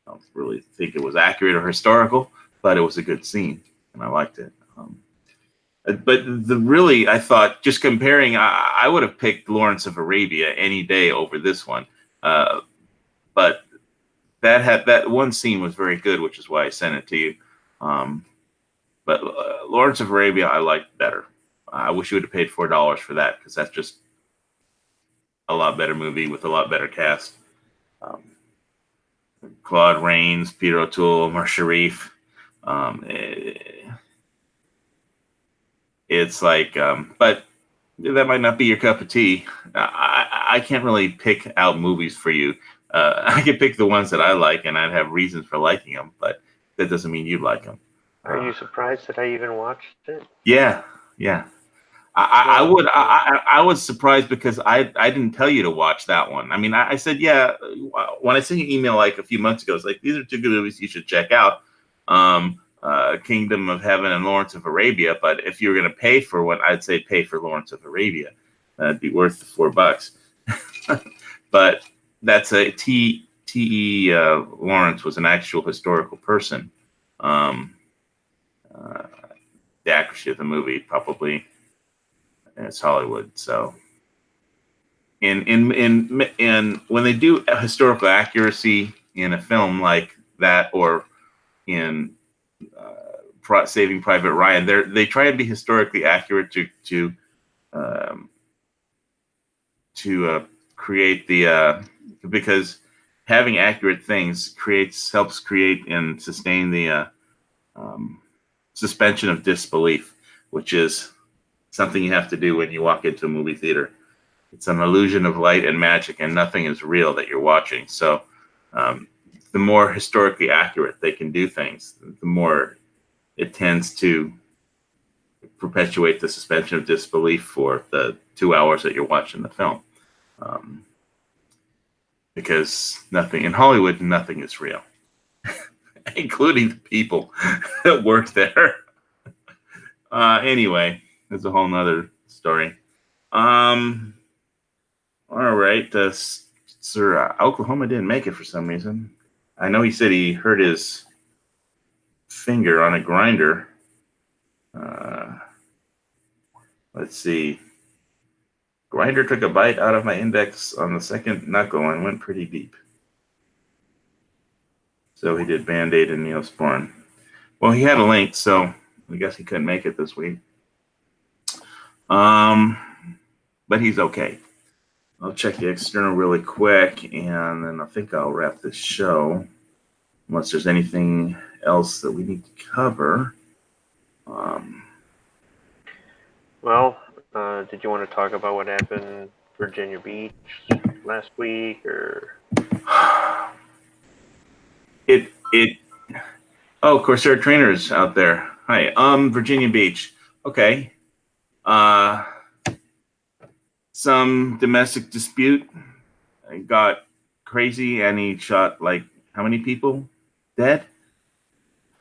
don't really think it was accurate or historical, but it was a good scene, and I liked it. But I thought, just comparing, I would have picked Lawrence of Arabia any day over this one. But that one scene was very good, which is why I sent it to you. But Lawrence of Arabia, I liked better. I wish you would have paid $4 for that, because that's just a lot better movie with a lot better cast. Claude Rains, Peter O'Toole, Omar Sharif. It's like, but that might not be your cup of tea. I can't really pick out movies for you. I can pick the ones that I like, and I'd have reasons for liking them, but that doesn't mean you'd like them. Are you surprised that I even watched it? Yeah. I was surprised because I didn't tell you to watch that one. I mean, I said, yeah, when I sent you an email like a few months ago, it's like, these are two good movies you should check out. Kingdom of Heaven and Lawrence of Arabia. But if you were going to pay for one, I'd say pay for Lawrence of Arabia. That'd be worth the $4. But that's a T.E. Lawrence was an actual historical person. The accuracy of the movie probably, it's Hollywood. So in when they do historical accuracy in a film like that, or in Saving Private Ryan, they try and be historically accurate to create the because having accurate things helps create and sustain the suspension of disbelief, which is something you have to do when you walk into a movie theater. It's an illusion of light and magic, and nothing is real that you're watching. So the more historically accurate they can do things, the more it tends to perpetuate the suspension of disbelief for the 2 hours that you're watching the film. Because nothing in Hollywood, nothing is real, including the people that work there. Anyway, that's a whole nother story. All right, Sir Oklahoma didn't make it for some reason. I know he said he hurt his finger on a grinder. Let's see. Grinder took a bite out of my index on the second knuckle and went pretty deep. So he did Band-Aid and Neosporin. Well, he had a link, so I guess he couldn't make it this week. But he's okay. I'll check the external really quick, and then I think I'll wrap this show, unless there's anything else that we need to cover. Well, did you want to talk about what happened in Virginia Beach last week, or? Oh, Corsair trainers out there. Hi, Virginia Beach. Okay. Some domestic dispute got crazy, and he shot like how many people dead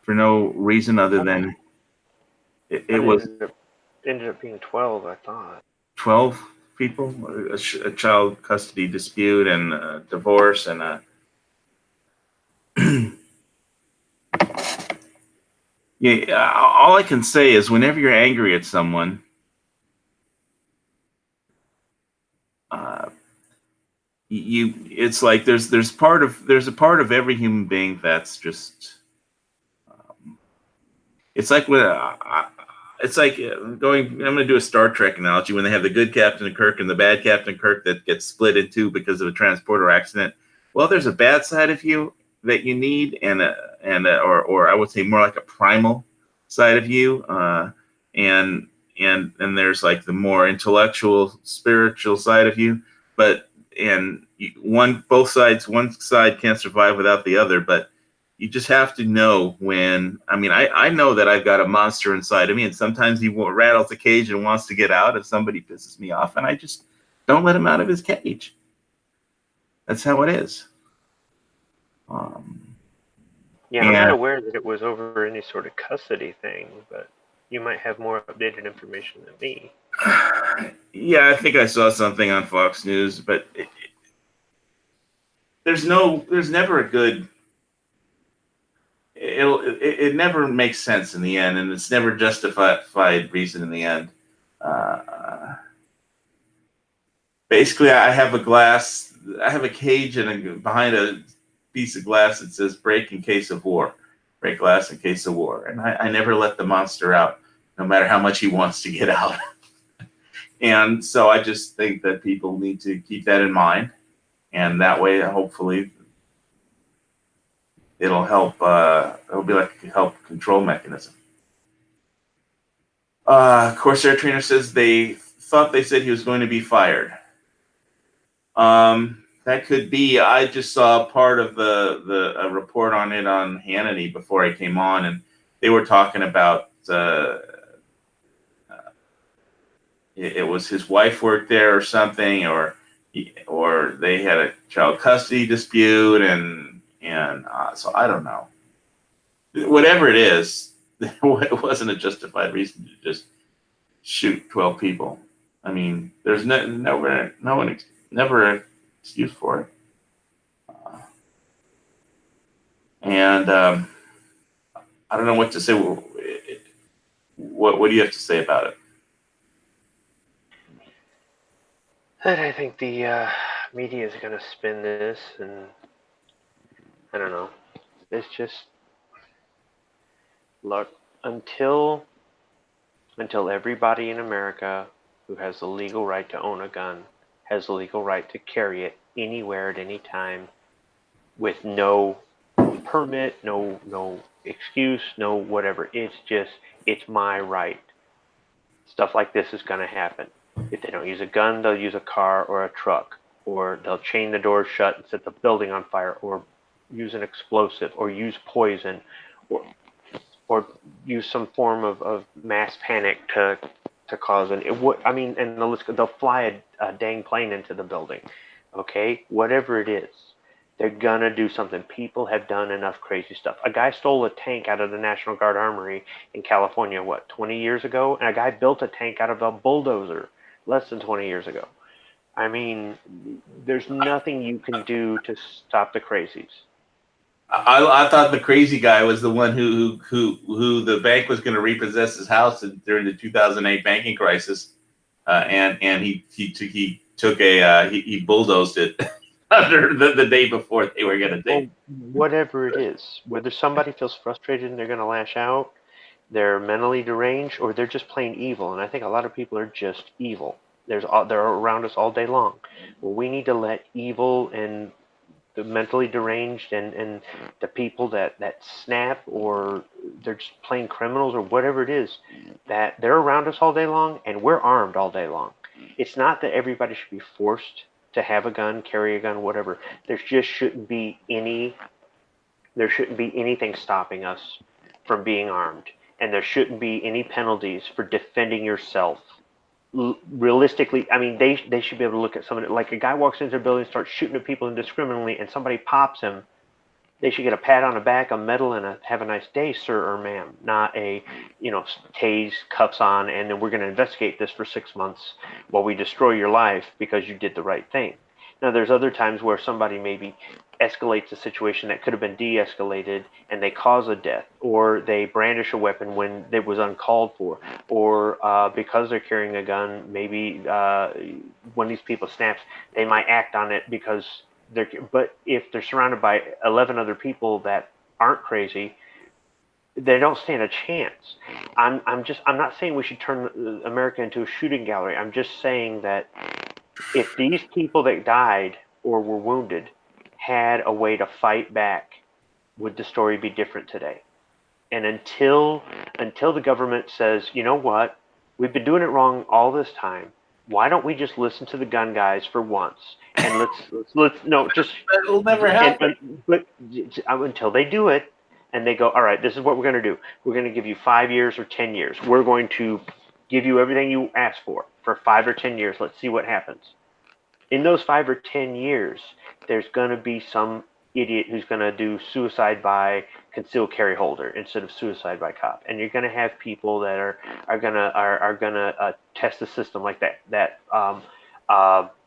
for no reason other than it was ended up being 12, I thought. 12 people, a child custody dispute and a divorce and a yeah. All I can say is whenever you're angry at someone, it's like there's a part of every human being that's just it's like when it's like going. I'm going to do a Star Trek analogy when they have the good Captain Kirk and the bad Captain Kirk that gets split in two because of a transporter accident. Well, there's a bad side of you that you need, or I would say more like a primal side of you, and there's like the more intellectual, spiritual side of you. But one side can't survive without the other. But you just have to know when. I mean, I know that I've got a monster inside of me, and sometimes he rattles the cage and wants to get out if somebody pisses me off, and I just don't let him out of his cage. That's how it is. Yeah, I'm not aware that it was over any sort of custody thing, but you might have more updated information than me. Yeah, I think I saw something on Fox News, but there's never a good. It never makes sense in the end, and it's never justified reason in the end. Basically, I have a cage, and behind a piece of glass that says "break in case of war," break glass in case of war, and I never let the monster out, no matter how much he wants to get out. And so I just think that people need to keep that in mind, and that way, hopefully, it'll help. It'll be like a help control mechanism. Corsair Trainer says they thought they said he was going to be fired. That could be. I just saw part of a report on it on Hannity before I came on, and they were talking about it was his wife worked there or something, or they had a child custody dispute, and so I don't know. Whatever it is, it wasn't a justified reason to just shoot 12 people. I mean, there's never an excuse for it. And I don't know what to say. What do you have to say about it? And I think the media is going to spin this, and I don't know. It's just, look, until everybody in America who has the legal right to own a gun has the legal right to carry it anywhere at any time with no permit, no excuse, no whatever. It's my right. Stuff like this is going to happen. If they don't use a gun, they'll use a car or a truck, or they'll chain the doors shut and set the building on fire, or use an explosive, or use poison, or use some form of mass panic to cause an. I mean, and they'll fly a dang plane into the building. Okay, whatever it is, they're gonna do something. People have done enough crazy stuff. A guy stole a tank out of the National Guard Armory in California, what, 20 years ago? And a guy built a tank out of a bulldozer less than 20 years ago. I mean, there's nothing you can do to stop the crazies. I thought the crazy guy was the one who the bank was going to repossess his house during the 2008 banking crisis, and he bulldozed it under the day before they were going to take. Well, whatever it is, whether somebody feels frustrated and they're going to lash out, they're mentally deranged, or they're just plain evil. And I think a lot of people are just evil. They're around us all day long. Well, we need to let evil and the mentally deranged and the people that snap, or they're just plain criminals, or whatever it is, that they're around us all day long, and we're armed all day long. It's not that everybody should be forced to have a gun, carry a gun, whatever. There just shouldn't be anything stopping us from being armed, and there shouldn't be any penalties for defending yourself. Realistically, I mean, they should be able to look at somebody, like a guy walks into a building and starts shooting at people indiscriminately, and somebody pops him. They should get a pat on the back, a medal, and a "have a nice day, sir or ma'am," not a, tase, cuffs on, and then we're going to investigate this for 6 months while we destroy your life because you did the right thing. Now, there's other times where somebody maybe escalates a situation that could have been de-escalated, and they cause a death, or they brandish a weapon when it was uncalled for, or because they're carrying a gun, maybe when these people snaps, they might act on it because but if they're surrounded by 11 other people that aren't crazy, they don't stand a chance. I'm not saying we should turn America into a shooting gallery. I'm just saying that if these people that died or were wounded had a way to fight back, would the story be different today? And until the government says, you know what, we've been doing it wrong all this time, why don't we just listen to the gun guys for once? And that'll never happen. But until they do it, and they go, all right, this is what we're going to do. We're going to give you 5 years or 10 years. We're going to give you everything you asked for 5 or 10 years. Let's see what happens. In those 5 or 10 years, there's going to be some idiot who's going to do suicide by concealed carry holder instead of suicide by cop, and you're going to have people that are going to test the system, like that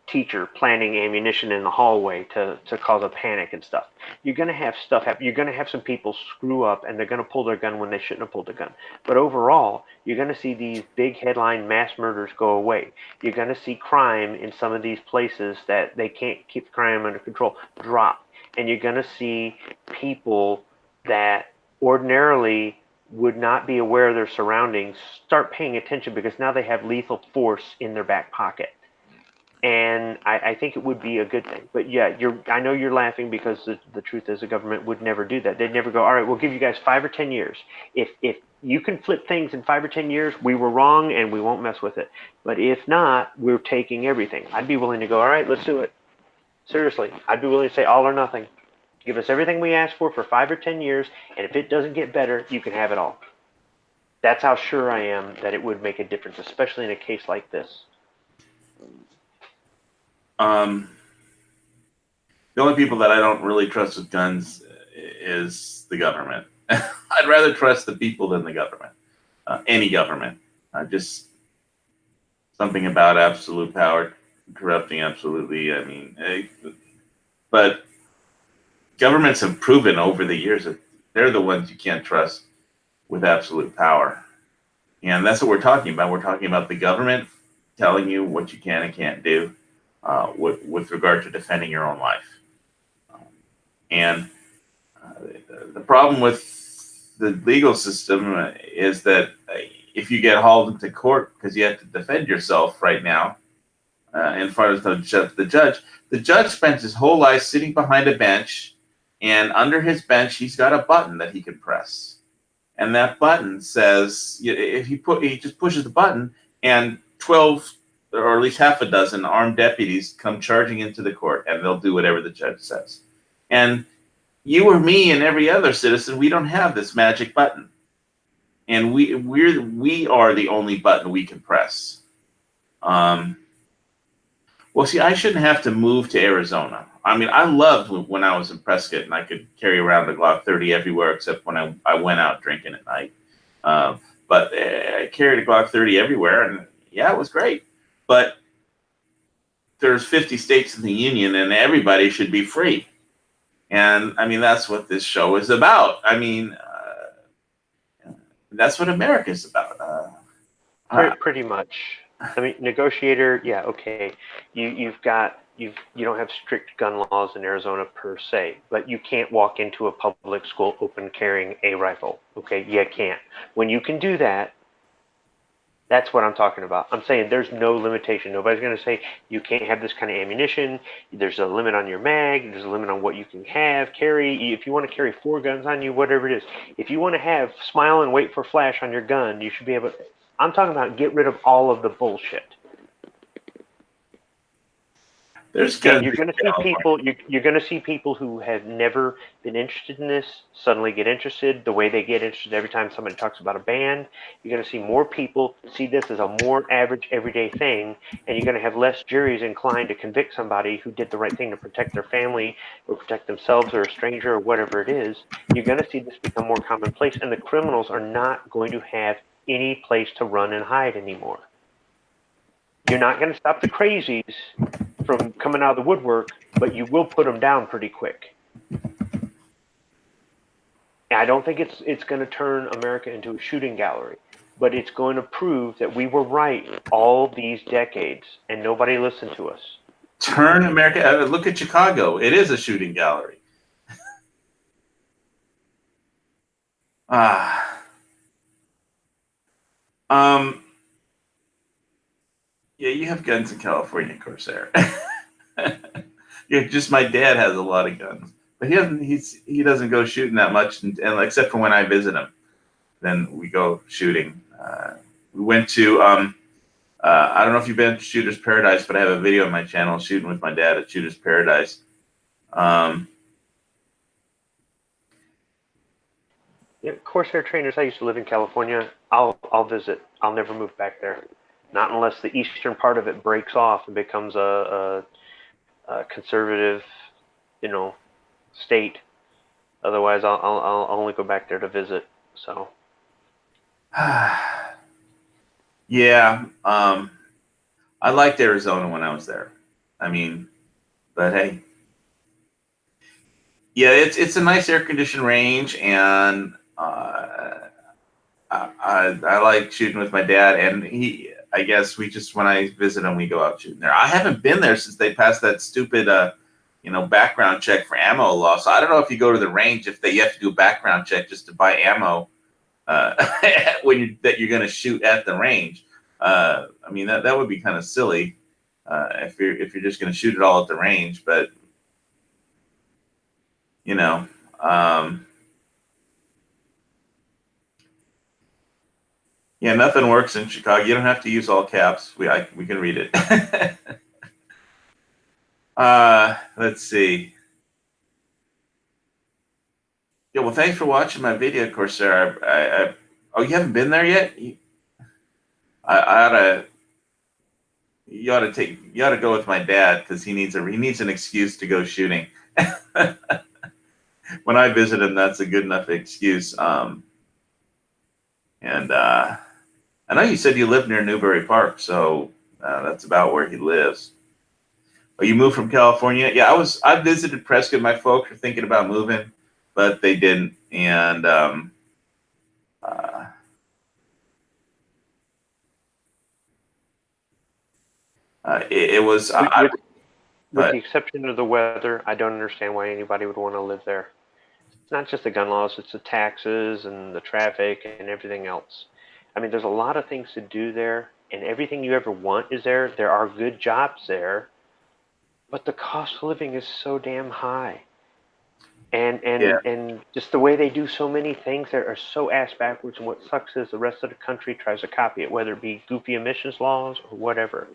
teacher planting ammunition in the hallway to cause a panic and stuff. You're going to have stuff happen. You're going to have some people screw up, and they're going to pull their gun when they shouldn't have pulled the gun. But overall, you're going to see these big headline mass murders go away. You're going to see crime in some of these places that they can't keep the crime under control drop. And you're going to see people that ordinarily would not be aware of their surroundings start paying attention, because now they have lethal force in their back pocket. And I think it would be a good thing. But yeah, I know you're laughing, because the truth is the government would never do that. They'd never go, all right, we'll give you guys 5 or 10 years. If you can flip things in 5 or 10 years, we were wrong and we won't mess with it. But if not, we're taking everything. I'd be willing to go, all right, let's do it. Seriously, I'd be willing to say all or nothing. Give us everything we asked for 5 or 10 years, and if it doesn't get better, you can have it all. That's how sure I am that it would make a difference, especially in a case like this. The only people that I don't really trust with guns is the government. I'd rather trust the people than the government. Any government. Just something about absolute power corrupting absolutely. I mean, but governments have proven over the years that they're the ones you can't trust with absolute power. And that's what we're talking about. We're talking about the government telling you what you can and can't do. With regard to defending your own life. And the problem with the legal system is that if you get hauled into court because you have to defend yourself right now in front of the judge spends his whole life sitting behind a bench And under his bench, he's got a button that he can press. And that button says, if he just pushes the button, and 12 or at least half a dozen armed deputies come charging into the court, and they'll do whatever the judge says. And you or me and every other citizen, we don't have this magic button. And we are the only button we can press. Well, see, I shouldn't have to move to Arizona. I mean, I loved when I was in Prescott and I could carry around the Glock 30 everywhere except when I went out drinking at night. But I carried a Glock 30 everywhere, and yeah, it was great. But there's 50 states in the union, and everybody should be free. And I mean, that's what this show is about. I mean, that's what America is about. Pretty much. I mean, negotiator, yeah, okay. You don't have strict gun laws in Arizona per se, but you can't walk into a public school open carrying a rifle. Okay, you can't. When you can do that, that's what I'm talking about. I'm saying there's no limitation. Nobody's going to say you can't have this kind of ammunition. There's a limit on your mag. There's a limit on what you can carry. If you want to carry 4 guns on you, whatever it is. If you want to have smile and wait for flash on your gun, you should be able to. I'm talking about get rid of all of the bullshit. There's guns. You're going to see people. You're going to see people who have never been interested in this suddenly get interested. The way they get interested every time somebody talks about a ban. You're going to see more people see this as a more average, everyday thing, and you're going to have less juries inclined to convict somebody who did the right thing to protect their family or protect themselves or a stranger or whatever it is. You're going to see this become more commonplace, and the criminals are not going to have any place to run and hide anymore. You're not going to stop the crazies from coming out of the woodwork, but you will put them down pretty quick. And I don't think it's going to turn America into a shooting gallery, but it's going to prove that we were right all these decades and nobody listened to us. Turn America. Look at Chicago. It is a shooting gallery. Yeah, you have guns in California, Corsair. Yeah, just my dad has a lot of guns, but he doesn't go shooting that much, and except for when I visit him, then we go shooting. We went to I don't know if you've been to Shooter's Paradise, but I have a video on my channel shooting with my dad at Shooter's Paradise. Yeah, Corsair trainers. I used to live in California. I'll visit. I'll never move back there. Not unless the eastern part of it breaks off and becomes a conservative, state. Otherwise, I'll only go back there to visit. So. Yeah, I liked Arizona when I was there. I mean, but hey, yeah, it's a nice air conditioned range, and I like shooting with my dad, and I guess when I visit him, we go out shooting there. I haven't been there since they passed that stupid, background check for ammo law. So I don't know if you go to the range, if you have to do a background check just to buy ammo that you're going to shoot at the range. I mean, that would be kind of silly if you're just going to shoot it all at the range. But yeah, nothing works in Chicago. You don't have to use all caps. We can read it. Let's see. Yeah, well, thanks for watching my video, Corsair. Oh, you haven't been there yet? You ought to go with my dad because he needs an excuse to go shooting. When I visit him, that's a good enough excuse. And I know you said you live near Newbury Park, so that's about where he lives. Oh, you moved from California? Yeah, I visited Prescott. My folks were thinking about moving, but they didn't. And it was. With the exception of the weather, I don't understand why anybody would want to live there. It's not just the gun laws; it's the taxes and the traffic and everything else. I mean, there's a lot of things to do there, and everything you ever want is there. There are good jobs there, but the cost of living is so damn high. and just the way they do so many things that are so ass backwards. And what sucks is the rest of the country tries to copy it, whether it be goofy emissions laws or whatever.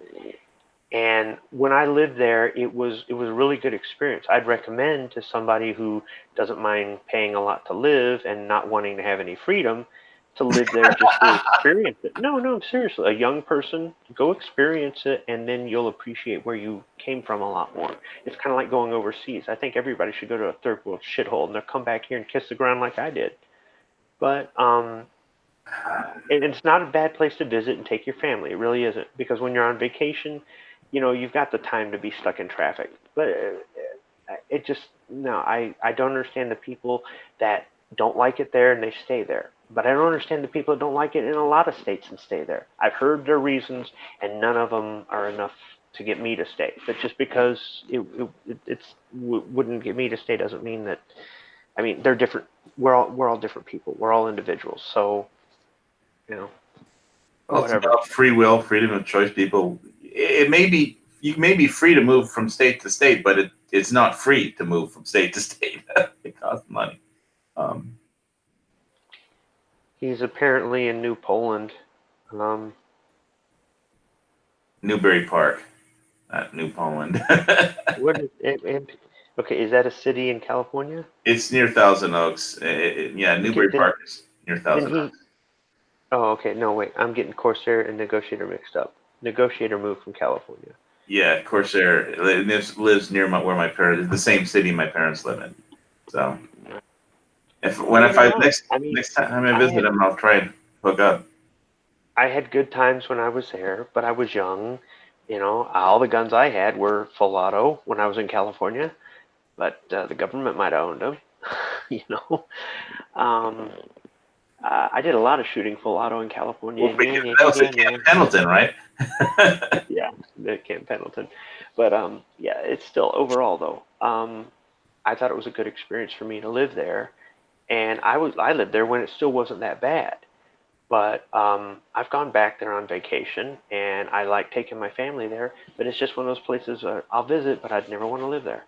And when I lived there, it was a really good experience. I'd recommend to somebody who doesn't mind paying a lot to live and not wanting to have any freedom to live there just to experience it. No, seriously. A young person, go experience it, and then you'll appreciate where you came from a lot more. It's kind of like going overseas. I think everybody should go to a third world shithole and they'll come back here and kiss the ground like I did. But and it's not a bad place to visit and take your family. It really isn't, because when you're on vacation, you've got the time to be stuck in traffic. But it just no, I don't understand the people that don't like it there and they stay there. But I don't understand the people that don't like it in a lot of states and stay there. I've heard their reasons, and none of them are enough to get me to stay. But just because it wouldn't get me to stay doesn't mean that. I mean, they're different. We're all different people. We're all individuals. So, Well, whatever. it's about free will, freedom of choice. People, you may be free to move from state to state, but it's not free to move from state to state. It costs money. He's apparently in New Poland. Newbury Park, not New Poland. What is it? Okay, is that a city in California? It's near Thousand Oaks. Newbury then- Park is near Thousand then Oaks. Oh, okay. No, wait. I'm getting Corsair and Negotiator mixed up. Negotiator moved from California. Yeah, Corsair lives near where my parents, the same city my parents live in. So, next time I visit them, I'll try and hook up. I had good times when I was there, but I was young. All the guns I had were full auto when I was in California, but the government might have owned them. I did a lot of shooting full auto in California. Well, that was at Camp Pendleton, right? Yeah, at Camp Pendleton. But it's still overall though. I thought it was a good experience for me to live there, and I lived there when it still wasn't that bad. But I've gone back there on vacation, and I like taking my family there. But it's just one of those places I'll visit, but I'd never want to live there.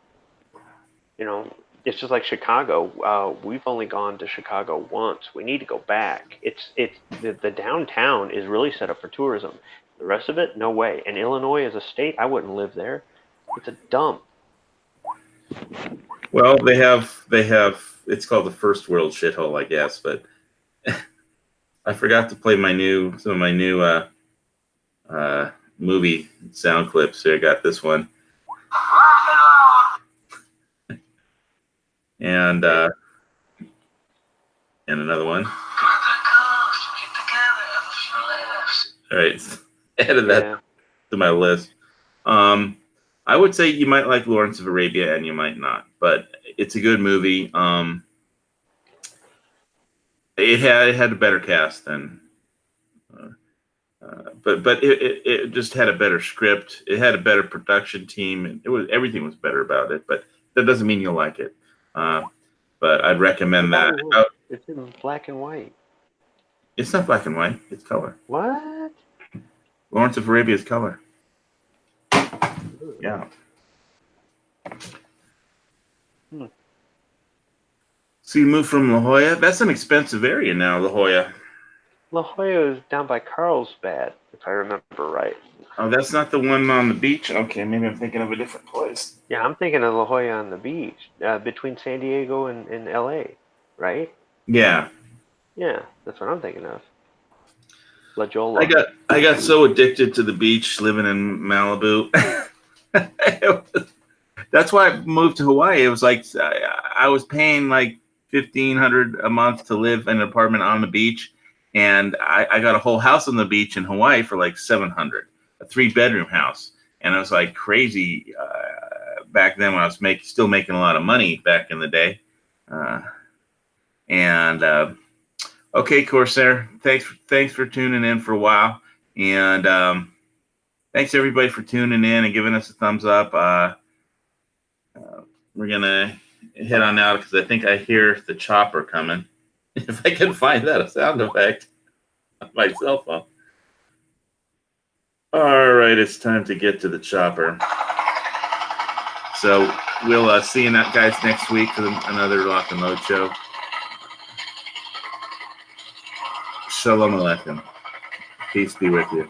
It's just like Chicago. We've only gone to Chicago once. We need to go back. The downtown is really set up for tourism. The rest of it, no way. And Illinois as a state, I wouldn't live there. It's a dump. Well, they have. It's called the first world shithole, I guess. But I forgot to play some of my new movie sound clips. Here, I got this one. And another one. All right, added that to my list. I would say you might like Lawrence of Arabia and you might not, but it's a good movie. It had a better cast than, but it just had a better script. It had a better production team, and everything was better about it. But that doesn't mean you'll like it. But I'd recommend that. It's in black and white. It's not black and white. It's color. What? Lawrence of Arabia is color. Yeah. So you moved from La Jolla? That's an expensive area now, La Jolla. La Jolla is down by Carlsbad, if I remember right. Oh, that's not the one on the beach? Okay, maybe I'm thinking of a different place. Yeah, I'm thinking of La Jolla on the beach, between San Diego and LA, right? Yeah. Yeah, that's what I'm thinking of. La Jolla. I got so addicted to the beach living in Malibu. That's why I moved to Hawaii. It was like I was paying like $1,500 a month to live in an apartment on the beach, and I got a whole house on the beach in Hawaii for like $700, a 3-bedroom house, and I was like crazy back then when I was still making a lot of money back in the day. Okay, Corsair, thanks for tuning in for a while, and thanks everybody for tuning in and giving us a thumbs up. We're gonna head on out because I think I hear the chopper coming. If I can find that sound effect on my cell phone. All right, it's time to get to the chopper. So we'll see you guys next week for another Lock and Load show. Shalom Aleichem. Peace be with you.